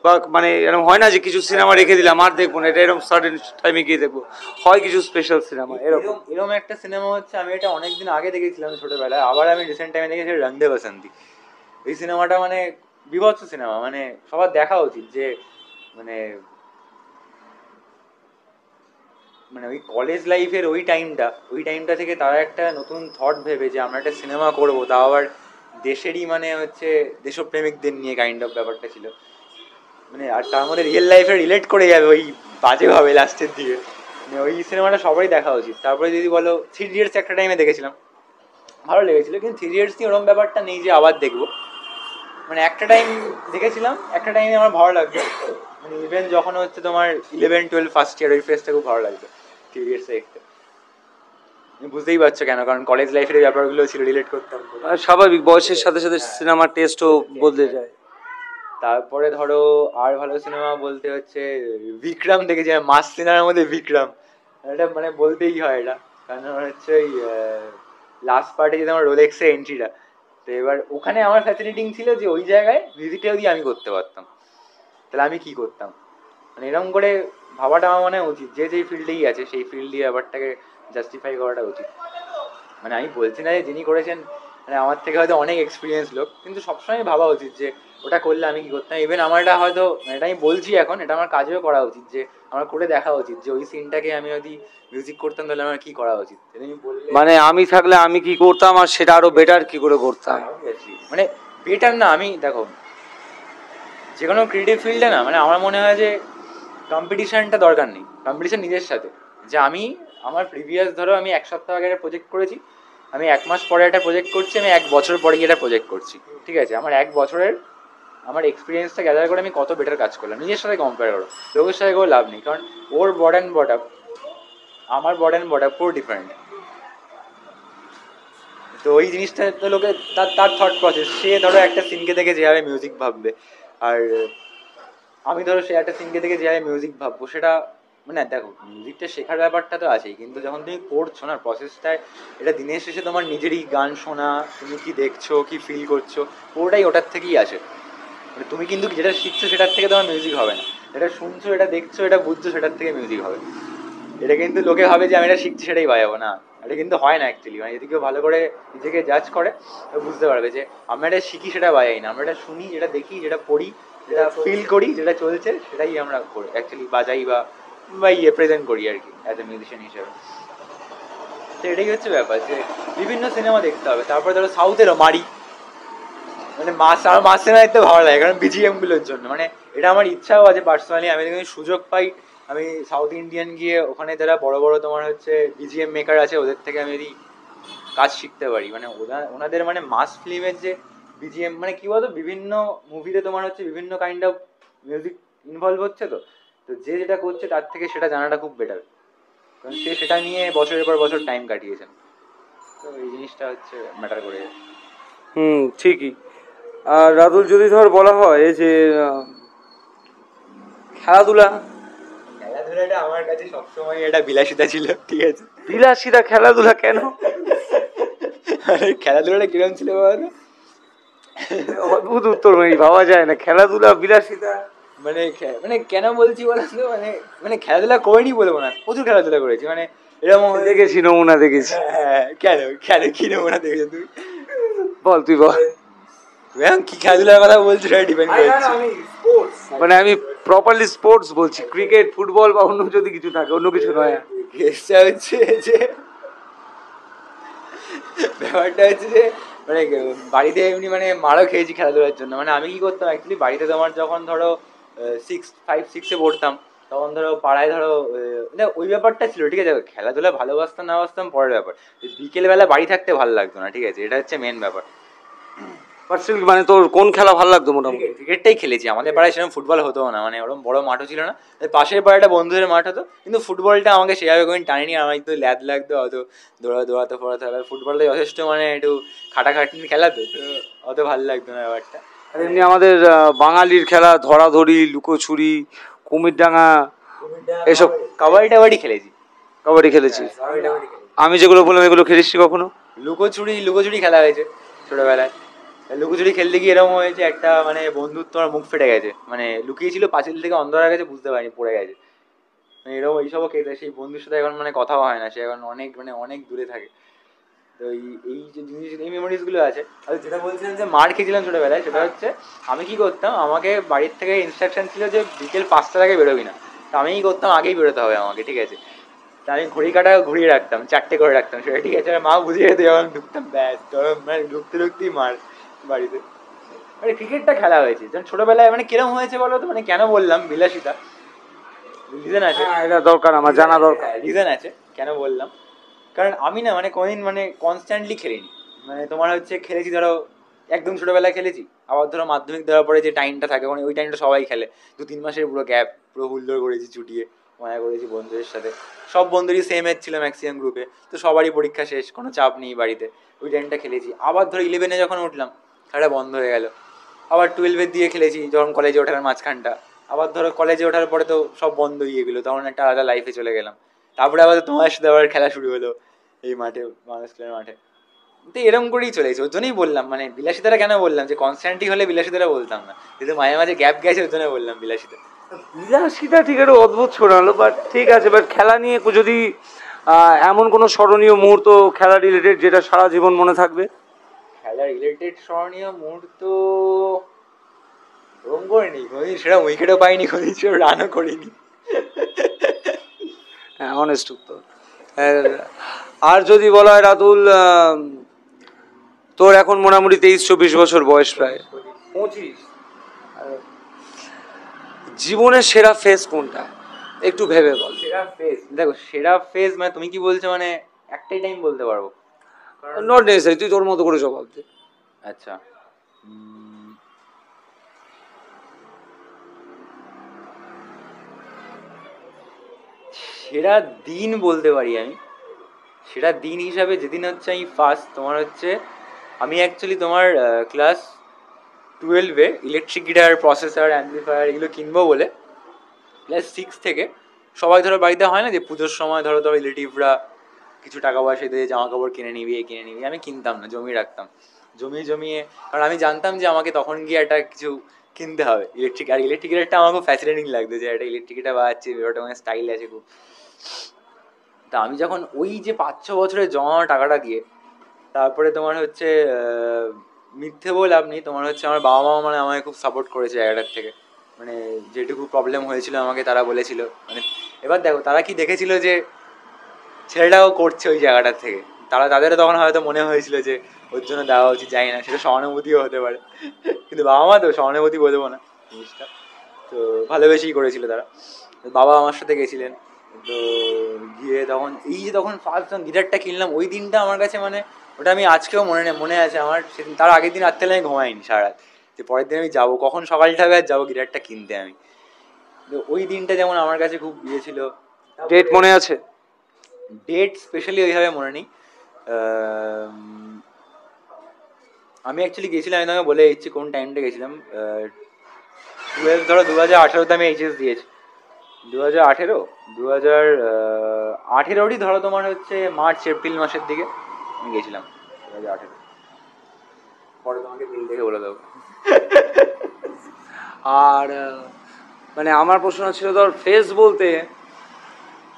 বা মানে এরকম হয় না যে কিছু সিনেমা রেখে দিলাম আর দেখবো না, এটা এরকম সার্টেন টাইমে গিয়ে দেখবো, হয় কিছু স্পেশাল সিনেমা এরকম। এরম এরম একটা সিনেমা হচ্ছে, আমি এটা অনেকদিন আগে দেখেছিলাম ছোটবেলায়, আবার আমি রিসেন্ট টাইমে দেখেছি রং দে বসন্তি। এই সিনেমাটা মানে বিভৎস সিনেমা, মানে সবার দেখা উচিত যে মানে মানে ওই কলেজ লাইফের ওই টাইমটা থেকে তারা একটা নতুন থট ভেবে যে আমরা একটা সিনেমা করবো, তাও আবার দেশেরই মানে হচ্ছে দেশপ্রেমিকদের নিয়ে কাইন্ড অফ ব্যাপারটা ছিল, মানে আর তার মধ্যে রিয়েল লাইফে রিলেট করে যাবে ওই বাজেভাবে লাস্টের দিকে। মানে ওই সিনেমাটা সবারই দেখা উচিত। তারপরে যদি বলো থ্রি ইডিয়টস একটা টাইমে দেখেছিলাম, ভালো লেগেছিল, কিন্তু থ্রি ইডিয়টস নিয়ে ওরকম ব্যাপারটা নেই যে আবার দেখবো, মানে একটা টাইম দেখেছিলাম, একটা টাইমে আমার ভালো লাগবে, মানে ইভেন যখন হচ্ছে তোমার 11-12 ফার্স্ট ইয়ার ওই ফেসটা খুব ভালো লাগবে থ্রি ইডিয়টস দেখতে। তুমি বুঝতেই পারছো কেন, কারণ কলেজ লাইফের ব্যাপারগুলো ছিল, রিলেট করতাম। আর স্বাভাবিক, বয়সের সাথে সাথে সিনেমার টেস্টও বদলে যায়। তারপরে ধরো আর ভালো সিনেমা বলতে হচ্ছে বিক্রম দেখেছি, মাস সিনেমার মধ্যে বিক্রম, এটা মানে বলতেই হয় এটা, কারণ হচ্ছে ওই লাস্ট পার্টে যদি আমার রোলেক্সের এন্ট্রিটা, তো এবার ওখানে আমার ফ্যাসিলিটিং ছিল যে ওই জায়গায় ভিজিটে যদি আমি করতে পারতাম তাহলে আমি কি করতাম, মানে এরকম করে ভাবাটা আমার মনে হয় উচিত, যে যেই ফিল্ডেই আছে সেই ফিল্ড দিয়ে ব্যাপারটাকে জাস্টিফাই করাটা উচিত। মানে আমি বলছি না যে যিনি করেছেন মানে আমার থেকে হয়তো অনেক এক্সপিরিয়েন্স লোক, কিন্তু সবসময় ভাবা উচিত যে ওটা করলে আমি কি করতাম। ইভেন আমার এটা হয়তো মানে এটা আমি বলছি এখন, এটা আমার কাজেও করা উচিত, যে আমার করে দেখা উচিত যে ওই সিনটাকে আমি যদি মিউজিক করতাম তাহলে আমার কি করা উচিত। তুমি বললে মানে আমি থাকলে আমি কি করতাম, আর সেটা আরো বেটার কি করে করতাম। মানে বেটার না, আমি দেখো যে কোনো ক্রিয়েটিভ ফিল্ডে না, মানে আমার মনে হয় যে কম্পিটিশানটা দরকার নেই, কম্পিটিশান নিজের সাথে। যে আমি আমার প্রিভিয়াস ধরো আমি এক সপ্তাহ আগে একটা প্রজেক্ট করেছি, আমি এক মাস পরে একটা প্রজেক্ট করছি, আমি এক বছর পরে গিয়ে একটা প্রজেক্ট করছি, ঠিক আছে? আমার এক বছরের আমার এক্সপিরিয়েন্সটা গ্যাদার করে আমি কত বেটার কাজ করলাম, নিজের সাথে কম্পেয়ার করো, লোকের সাথে কোনো লাভ নেই, কারণ ওর বড অ্যান্ড বট আপ, আমার বড অ্যান্ড বট আপ পুরো ডিফারেন্ট। তো ওই জিনিসটা তো লোকে তার তার থট প্রসেস, সে ধরো একটা সিনকে দেখে যেভাবে মিউজিক ভাববে, আর আমি ধরো সে একটা সিনকে থেকে যে মিউজিক ভাববো, সেটা মানে দেখো মিউজিকটা শেখার ব্যাপারটা তো আছেই, কিন্তু যখন তুমি করছো না প্রসেসটায়, এটা দিনের শেষে তোমার নিজেরই গান শোনা, তুমি কি দেখছো কি ফিল করছো পুরোটাই ওটার থেকেই আসে। মানে তুমি কিন্তু যেটা শিখছো সেটার থেকে তোমার মিউজিক হবে না, যেটা শুনছো এটা দেখছো এটা বুঝছো সেটার থেকে মিউজিক হবে। এটা কিন্তু লোকে ভাবে যে আমি এটা শিখছি সেটাই বাজাবো, না এটা কিন্তু হয় না অ্যাকচুয়ালি। মানে যদি কেউ ভালো করে নিজেকে জাজ করে তো বুঝতে পারবে যে আমরা এটা শিখি সেটা বাজাই না, আমরা এটা শুনি, যেটা দেখি, যেটা পড়ি, যেটা ফিল করি, যেটা চলছে সেটাই আমরা করি অ্যাকচুয়ালি বাজাই বা বা প্রেজেন্ট করি আর কি অ্যাজ এ মিউজিশিয়ান হিসেবে। তো এটাই হচ্ছে ব্যাপার যে বিভিন্ন সিনেমা দেখতে হবে। তারপরে ধরো সাউথেরও মারি, মানে মাস আমার মাস সিনেমা দেখতে ভালো লাগে কারণ বিজিএম গুলোর জন্য। মানে এটা আমার ইচ্ছাও আছে পার্সোনালি, আমি যদি সুযোগ পাই আমি সাউথ ইন্ডিয়ান গিয়ে ওখানে যারা বড় বড় তোমার হচ্ছে বিজিএম মেকার আছে ওদের থেকে আমি যদি কাজ শিখতে পারি, মানে ওনাদের মানে মাস ফিল্মের যে বিজিএম, মানে কি বলতো বিভিন্ন মুভিতে তোমার হচ্ছে বিভিন্ন কাইন্ড অফ মিউজিক ইনভলভ হচ্ছে, তো তো যে যেটা করছে তার থেকে সেটা জানাটা খুব বেটার, কারণ সে সেটা নিয়ে বছরের পর বছর টাইম কাটিয়েছেন। তো এই জিনিসটা হচ্ছে ম্যাটার করে। ঠিকই। আর রাতুল যদি ধর বলা হয় যে খেলাধুলা, খেলাধুলাটা আমার কাছে সবসময় এটা বিলাসিতা ছিল, ঠিক আছে। বিলাসিতা খেলাধুলা কেন? মানে খেলাধুলাটা কিরকম ছিল বলতো? অদ্ভুত উত্তর, মানে ভাবা যায় না, খেলাধুলা বিলাসিতা। মানে মানে কেন বলছি বলতো, মানে মানে খেলাধুলা করিনি বলবো না, প্রচুর খেলাধুলা করেছি। মানে এরকম দেখেছি, নমুনা দেখেছি। হ্যাঁ, কেন কেন কি নমুনা দেখেছো তুই? বল, তুই বল। তুই এখন কি খেলাধুলার কথা বলছিস সেটা ডিপেন্ড করছে। মানে আমি প্রপারলি স্পোর্টস বলছি, ক্রিকেট, ফুটবল বা অন্য যদি কিছু থাকে, অন্য কিছু নয়। কেসটা হচ্ছে যে ব্যাপারটা হচ্ছে যে মানে বাড়িতে এমনি মানে মারও খেয়েছি খেলাধুলার জন্য। মানে আমি কি করতাম অ্যাকচুয়ালি বাড়িতে তোমার যখন ধরো 5-6-এ পড়তাম, তখন ধরো পাড়ায় ধরো মানে ওই ব্যাপারটা ছিল, ঠিক আছে। খেলাধুলা ভালোবাসতাম না বাসতাম পরের ব্যাপার, বিকেলবেলা বাড়ি থাকতে ভালো লাগতো না, ঠিক আছে, এটা হচ্ছে মেন ব্যাপার। মানে তোর কোন খেলা ভালো লাগতো মোটামুটি? ক্রিকেটটাই খেলেছি। আমাদের পাড়ায় সেরকম ফুটবল হতো না, মানে ওরকম বড় মাঠও ছিল না। পাশের পাড়াটা বন্ধুদের মাঠ হতো, কিন্তু ফুটবলটা আমাকে সেভাবে কোনো টানেনি। আমার একটু ল্যাদ লাগতো, অত দৌড়াতে ফোড়াতে হবে। ফুটবলটা যথেষ্ট মানে একটু খাটাখাটনির খেলা, তো তো অত ভালো লাগতো না ব্যাপারটা। আর এমনি আমাদের বাঙালির খেলা, ধরাধরি, লুকোছুরি, কুমিরডাঙ্গা, এসব। কাবাডি টাবাডি খেলেছি। কাবাডি খেলেছিস? কাবাডি টাবাডি খেলেছি। আমি যেগুলো বললাম এগুলো খেলিস কখনো? লুকোচুরি খেলা হয়েছে ছোটবেলায়। লুকোচুরি খেলতে গিয়ে এরকম হয়েছে, একটা মানে বন্ধুর তোমার মুখ ফেটে গেছে, মানে লুকিয়েছিল পাঁচিল থেকে অন্ধকার গেছে, বুঝতে পারিনি পড়ে গেছে। মানে এরকম এইসবও খেতে, সেই বন্ধুর সাথে এখন মানে কথাও হয় না, সে এখন অনেক মানে অনেক দূরে থাকে। তো এই যে জিনিস, এই মেমোরিজগুলো আছে। আর যেটা বলছিলাম যে মার খেয়েছিলাম ছোটোবেলায়, সেটা হচ্ছে আমি কি করতাম, আমাকে বাড়ির থেকে ইনস্ট্রাকশন ছিল যে বিকেল 5টার আগে বেরোবি না। তো আমি কি করতাম, আগেই বেরোতে হবে আমাকে, ঠিক আছে। তা আমি ঘড়ি কাটা ঘুরিয়ে রাখতাম, 4টে করে রাখতাম, সেটা ঠিক আছে। আর মা বুঝিয়ে যেত যখন ঢুকতাম, ব্যাস তখন মানে ঢুকতেই মার বাড়িতে। মানে ক্রিকেটটা খেলা হয়েছে যখন ছোটোবেলায়। মানে কিরম হয়েছে বলো তো, মানে কেন বললাম বিলাসিতা, রিজন আছে। এটা দরকার, আমার জানা দরকার। রিজন আছে কেন বললাম, কারণ আমি না মানে কোনোদিন মানে কনস্ট্যান্টলি খেলিনি। মানে তোমার হচ্ছে খেলেছি ধরো একদম ছোটোবেলায় খেলেছি, আবার ধরো মাধ্যমিক দেওয়ার পরে যে টাইমটা থাকে মানে ওই টাইমটা সবাই খেলে, 2-3 মাসের পুরো গ্যাপ, পুরো হুল্লোড় করেছি, চুটিয়ে মজা করেছি বন্ধুদের সাথে। সব বন্ধুরই সেম এজ ছিল ম্যাক্সিমাম গ্রুপে, তো সবারই পরীক্ষা শেষ, কোনো চাপ নেই বাড়িতে, ওই টাইমটা খেলেছি। আবার ধরো 11-এ যখন উঠলাম খেলাটা বন্ধ হয়ে গেল। আবার 12-এর দিয়ে খেলেছি যখন কলেজে ওঠার মাঝখানটা। আবার ধরো কলেজে ওঠার পরে তো সব বন্ধ হয়ে গেলো, তখন একটা আলাদা লাইফে চলে গেলাম। তারপরে আবার তোমার সাথে আবার খেলা শুরু হলো এই মাঠে, মানুষ খেলার মাঠে। তো এরকম করেই চলেছে, ওর জন্যই বললাম মানে বিলাসিতারা কেন বললাম, যে কনস্ট্যান্টলি হলে বিলাসিতারা বলতাম না, যেহেতু মাঝে মাঝে গ্যাপ গেছে ওর জন্য বললাম বিলাসিতা। বিলাসিতা ঠিক আছে, অদ্ভুত শোনালো, বাট ঠিক আছে। বাট খেলা নিয়ে যদি এমন কোনো স্মরণীয় মুহূর্ত খেলা রিলেটেড যেটা সারা জীবন মনে থাকবে? খেলা রিলেটেড স্মরণীয় মুহূর্ত ওরকম করিনি কোনোদিন, সেটা উইকেটও পাইনি কোনোদিন, সেটা রানও করিনি। হ্যাঁ, অনেস্ট উত্তর। আর যদি বলা হয় রাতুল, তোর এখন মোটামুটি 23-24 বছর বয়স, প্রায় 25। জীবনের সেরা ফেজ কোনটা একটু ভেবে বল। সেরা ফেজ, দেখো সেরা ফেজ মানে তুমি কি বলছো, মানে একটাই টাইম বলতে পারবো? নট নেসেসারি, তুই তোর মতো করে জবাব দে। আচ্ছা, সেরা দিন বলতে পারি আমি। সেরা দিন হিসাবে যেদিন হচ্ছে আমি ফার্স্ট তোমার হচ্ছে, আমি অ্যাকচুয়ালি তোমার ক্লাস 12-এ ইলেকট্রিক গিটার, প্রসেসর, অ্যাম্পলিফায়ার এগুলো কিনবো বলে ক্লাস 6 থেকে সবাই ধরো বাড়িতে হয় না যে পুজোর সময় ধরো রিলেটিভরা কিছু টাকা পয়সা দিয়ে জামা কাপড় কিনে নিবি, কিনে নিবি, আমি কিনতাম না, জমিয়ে রাখতাম, জমিয়ে, কারণ আমি জানতাম যে আমাকে তখন গিয়ে একটা কিছু কিনতে হবে ইলেকট্রিক। আর ইলেকট্রিক গিটারটা আমার খুব ফ্যাসিনেটিং লাগতো যে একটা ইলেকট্রিক গিটার বাজাচ্ছে, ব্যাপারটা মানে স্টাইল আছে খুব। তা আমি যখন ওই যে 5-6 বছরের জমানো টাকাটা দিয়ে তারপরে তোমার হচ্ছে মিথ্যে বলে লাভ নেই, তোমার হচ্ছে আমার বাবা মা মানে আমাকে খুব সাপোর্ট করেছে জায়গাটার থেকে, মানে যেটুকু প্রবলেম হয়েছিল আমাকে তারা বলেছিল, মানে এবার দেখো তারা কি দেখেছিল যে ছেলেটাও করছে ওই জায়গাটার থেকে, তাদেরও তখন হয়তো মনে হয়েছিল যে ওর জন্য দেওয়া উচিত, জানি না সেটা সহানুভূতিও হতে পারে, কিন্তু বাবা মা তো সহানুভূতি বোঝবো না জিনিসটা, তো ভালোবেসেই করেছিল তারা। বাবা আমার সাথে গেছিলেন, তো গিয়ে তখন এই যে তখন ফার্স্ট যখন গিটারটা কিনলাম ওই দিনটা আমার কাছে মানে ওটা আমি আজকেও মনে আছে আমার, সেদিন তার আগের দিন রাত্রে আমি ঘুমাইনি সারা রাত, যে পরের দিন আমি যাবো কখন সকালটা হবে আর যাবো গিটারটা কিনতে আমি। তো ওই দিনটা যেমন আমার কাছে খুব ইয়ে ছিল। ডেট মনে আছে? ডেট স্পেশালি ওইভাবে মনে নেই। আমি অ্যাকচুয়ালি গেছিলাম, আমি তোমাকে বলে দিচ্ছি কোন টাইমটা গেছিলাম। 12 ধরো 2018-তে আমি এইচএস দিয়েছি, 2018 ধরো তোমার হচ্ছে মার্চ এপ্রিল মাসের দিকে আমি গেছিলাম 2018। পরে তোমাকে বিল দেখে বলে দেবো। আর মানে আমার প্রশ্ন ছিল ধর ফেজ বলতে,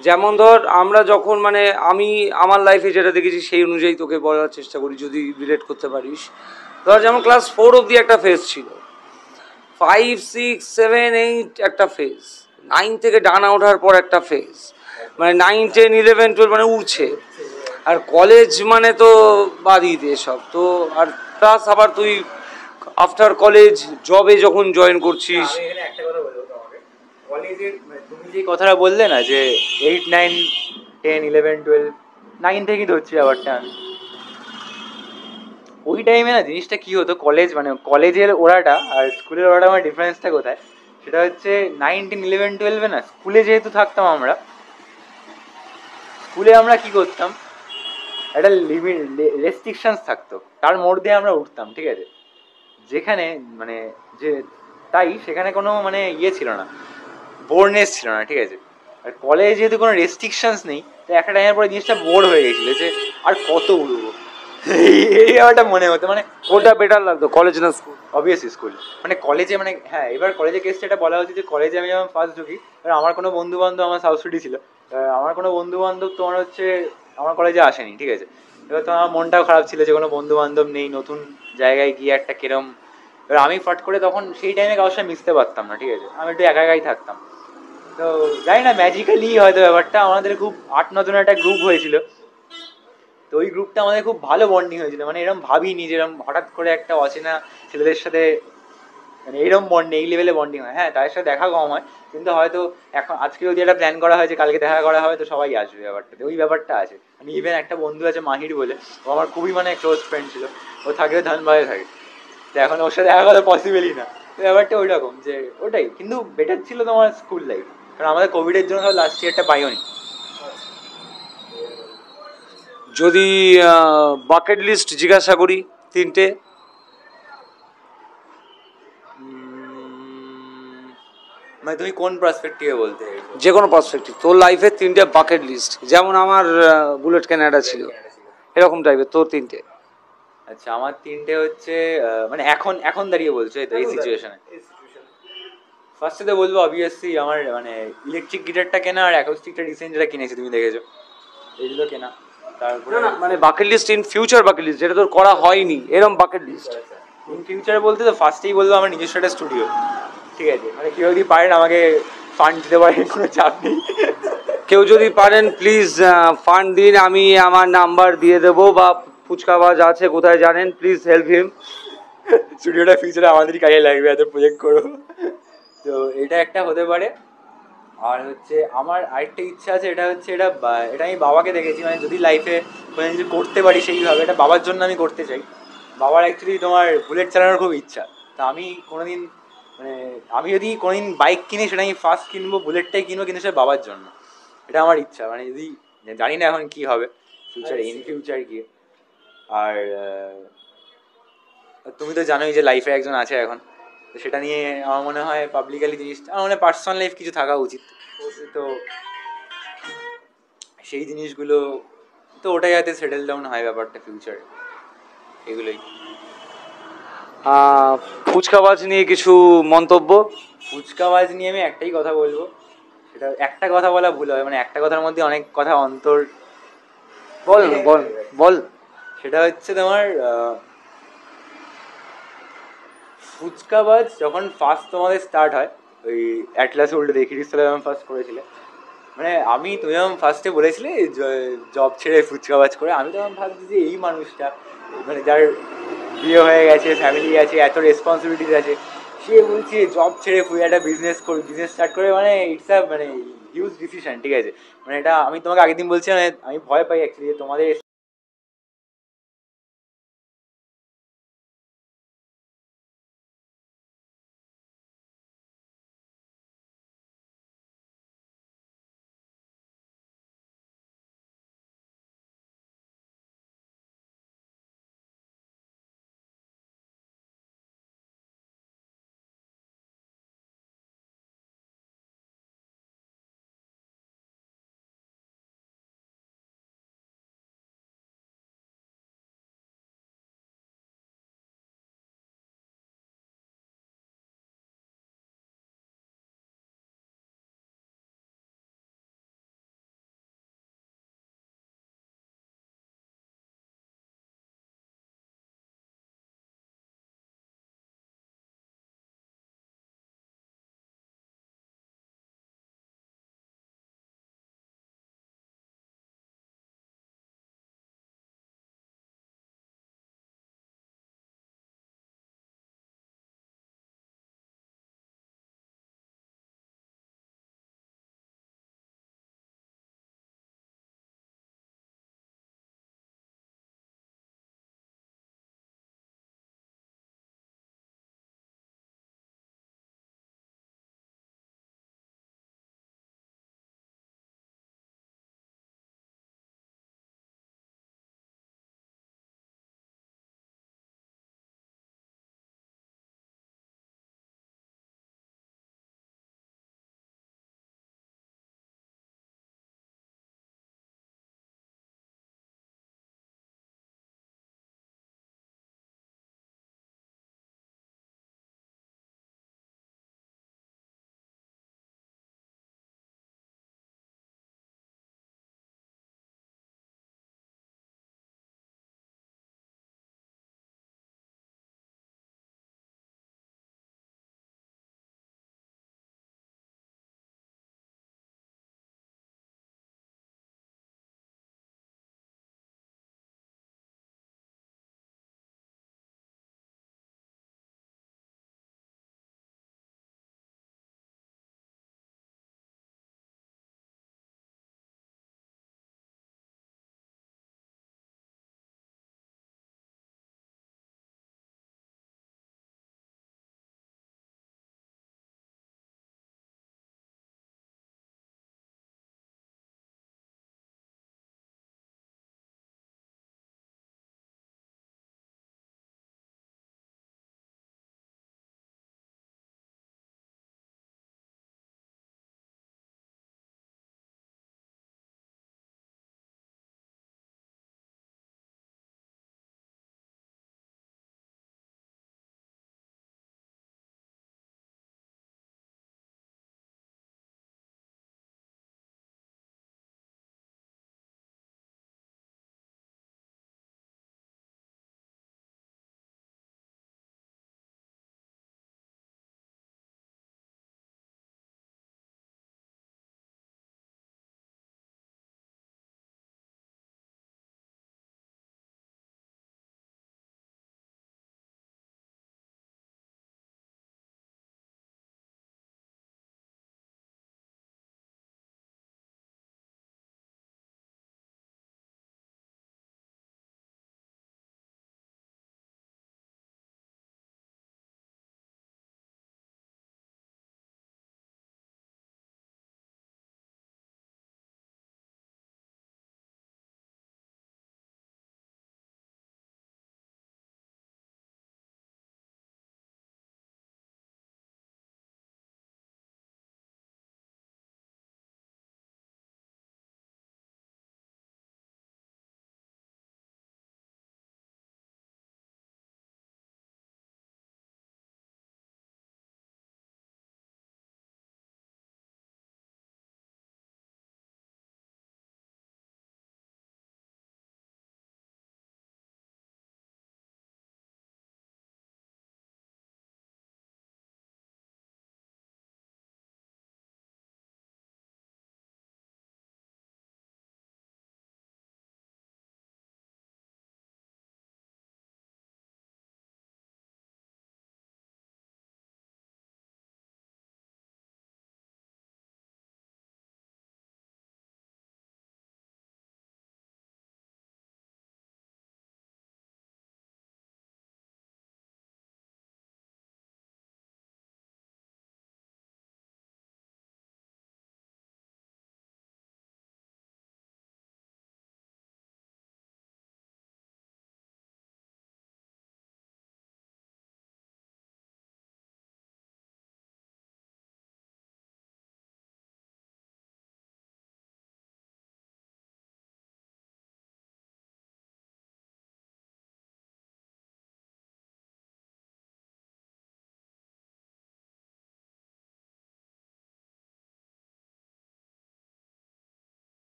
যেমন ধর আমরা যখন মানে আমি আমার লাইফে যেটা দেখেছি সেই অনুযায়ী তোকে বলার চেষ্টা করি যদি রিলেট করতে পারিস। ধর যেমন ক্লাস 4 অবধি একটা ফেজ ছিল, 5, 6, 7, 8 একটা ফেজ, 9 থেকে ডানা ওঠার পর একটা ফেজ, মানে 9, 10, 11, 12 মানে উঠছে, আর কলেজ মানে তো বাদই দে সব তো। আর প্লাস আবার তুই আফটার কলেজ জবে যখন জয়েন করছিস। আমি এখানে একটা কথা বলবো তোমাকে, কলেজের তুমি যে কথাটা বললে না যে 8, 9, 10, 11, 12, 9 থেকেই ধরছি ব্যাপারটা আমি, ওই টাইমে না জিনিসটা কি হতো, কলেজ মানে কলেজের ওড়াটা আর স্কুলের ওড়াটা আমার ডিফারেন্সটা কোথায়, সেটা হচ্ছে 9, 10, 11, 12 না স্কুলে যেহেতু থাকতাম আমরা, স্কুলে আমরা কি করতাম একটা লিমিট রেস্ট্রিকশনস থাকতো, তার মধ্যে আমরা উঠতাম, ঠিক আছে, যেখানে মানে যে তাই সেখানে কোনো মানে ইয়ে ছিল না, বোরনেস ছিল না, ঠিক আছে। আর কলেজে যেহেতু কোনো রেস্ট্রিকশনস নেই, তো একটা টাইমের পরে জিনিসটা বোর হয়ে গেছিল যে আর কত উড়বো, এই ব্যাপারটা মনে হতো, মানে কোনটা বেটার লাগতো, কলেজ না স্কুল? অবভিয়াসলি স্কুল, মানে কলেজে মানে হ্যাঁ এবার কলেজে কেসটা এটা বলা হচ্ছে যে কলেজে আমি যখন ফার্স্ট ঢুকি, এবার আমার কোনো বন্ধু বান্ধব, আমার সাউথ সিটি ছিল, আমার কোনো বন্ধু বান্ধব তোমার হচ্ছে আমার কলেজে আসেনি, ঠিক আছে। এবার তো আমার মনটাও খারাপ ছিল যে কোনো বন্ধু বান্ধব নেই, নতুন জায়গায় গিয়ে একটা কিরম, এবার আমি ফট করে তখন সেই টাইমে কারোর সাথে মিশতে পারতাম না, ঠিক আছে, আমি একটু একা একাই থাকতাম। তো জানি না ম্যাজিক্যালি হয়তো ব্যাপারটা আমাদের খুব 8-9 জনের একটা গ্রুপ হয়েছিল, তো ওই গ্রুপটা আমাদের খুব ভালো বন্ডিং হয়েছিল, মানে এরকম ভাবিনি যে এরকম হঠাৎ করে একটা অচেনা ছেলেদের সাথে মানে এইরকম বন্ডিং, এই লেভেলে বন্ডিং হয়। হ্যাঁ তাদের সাথে দেখা কম হয়, কিন্তু হয়তো এখন আজকে যদি একটা প্ল্যান করা হয় যে কালকে দেখা করা হবে, তো সবাই আসবে, ব্যাপারটাতে ওই ব্যাপারটা আছে। আমি ইভেন একটা বন্ধু আছে মাহির বলে, ও আমার খুবই মানে ক্লোজ ফ্রেন্ড ছিল, ও থাকে ধানবাদে থাকে, তো এখন ওর সাথে দেখা করা পসিবলই না, তো ব্যাপারটা ওই রকম যে ওটাই, কিন্তু বেটার ছিল তোমার স্কুল লাইফ, কারণ আমাদের কোভিডের জন্য লাস্ট ইয়ারটা পাইও নি। যদি বাকেট লিস্ট জিজ্ঞাসা করি 3টে, মানে তুমি কোন পার্সপেক্টিভে বলতে চাইছো? যে কোনো পার্সপেক্টিভ, তোর লাইফের 3টে বাকেট লিস্ট, যেমন আমার বুলেট কেনাটা ছিল এরকম টাইপের, তোর 3টে। আচ্ছা আমার 3টে হচ্ছে মানে এখন এখন দাঁড়িয়ে বলছো এই তো এই সিচুয়েশনে। ফার্স্টে তো বলবো অবভিয়াসলি আমার মানে ইলেকট্রিক গিটারটা কেনা, আর অ্যাকোস্টিকটা রিসেন্ট যেটা কিনেছি তুমি দেখেছো, এইগুলো কেনা। তারপরে মানে bucket list in future, bucket list যেটা তোর করা হয়নি এরকম বাকেট লিস্ট। ইন ফিউচার বলতে তো ফার্স্টেই বলবো আমার নিজস্ব একটা স্টুডিও, ঠিক আছে, মানে কেউ যদি পারেন আমাকে ফান্ড দিতে পারেন, কোনো চাপ নেই। কেউ যদি পারেন প্লিজ ফান্ড দিন, আমি আমার নাম্বার দিয়ে দেবো, বা ফুচকাবাজ আছে কোথায় জানেন, প্লিজ হেল্প হিম। স্টুডিওটা ফিউচারে আমাদেরই কাজে লাগবে, এত প্রজেক্ট করো। তো এটা একটা হতে পারে। আর হচ্ছে আমার আরেকটা ইচ্ছা আছে, এটা হচ্ছে এটা আমি বাবাকে দেখেছি, মানে যদি লাইফে কোনো কিছু করতে পারি সেইভাবে, এটা বাবার জন্য আমি করতে চাই। বাবার অ্যাকচুয়ালি তোমার বুলেট চালানোর খুব ইচ্ছা, তা আমি কোনোদিন মানে আমি যদি কোনোদিন বাইক কিনি সেটা আমি ফার্স্ট কিনবো বুলেটটাই কিনবো, কিন্তু সেটা বাবার জন্য, এটা আমার ইচ্ছা, মানে যদি জানি না এখন কি হবে ফিউচারে, ইন ফিউচার গিয়ে। আর তুমি তো জানোই যে লাইফে একজন আছে এখন, তো সেটা নিয়ে আমার মনে হয় পাবলিকালি জিনিসটা, আমার মনে হয় পার্সোনাল লাইফ কিছু থাকা উচিত। তো সেই জিনিসগুলো, তো ওটাই যাতে সেটেল ডাউন হয় ব্যাপারটা ফিউচারে, এগুলোই। ফুচকাবাজ নিয়ে কিছু মন্তব্য? ফুচকাবাজ নিয়ে আমি একটাই কথা বলবো, সেটা একটা কথা বলা ভুল হবে, মানে একটা কথার মধ্যে অনেক কথা অন্তর। বল না, বল বল। সেটা হচ্ছে তোমার ফুচকাবাজ যখন ফার্স্ট তোমাদের স্টার্ট হয়, ওই অ্যাটলাস ওল্ড দেখি যখন ফার্স্ট করেছিলে, মানে তুমি যখন ফার্স্টে বলেছিলে জব ছেড়ে ফুচকাবাজ করে, আমি তখন ভাবছি যে এই মানুষটা, মানে যার বিয়ে হয়ে গেছে, ফ্যামিলি আছে, এত রেসপন্সিবিলিটিস আছে, সে বলছে জব ছেড়ে একটা বিজনেস স্টার্ট করে, মানে ইটস আ মানে হিউজ ডিসিশন, ঠিক আছে? মানে এটা আমি তোমাকে আগের দিন বলছি, মানে আমি ভয় পাই অ্যাকচুয়ালি তোমাদের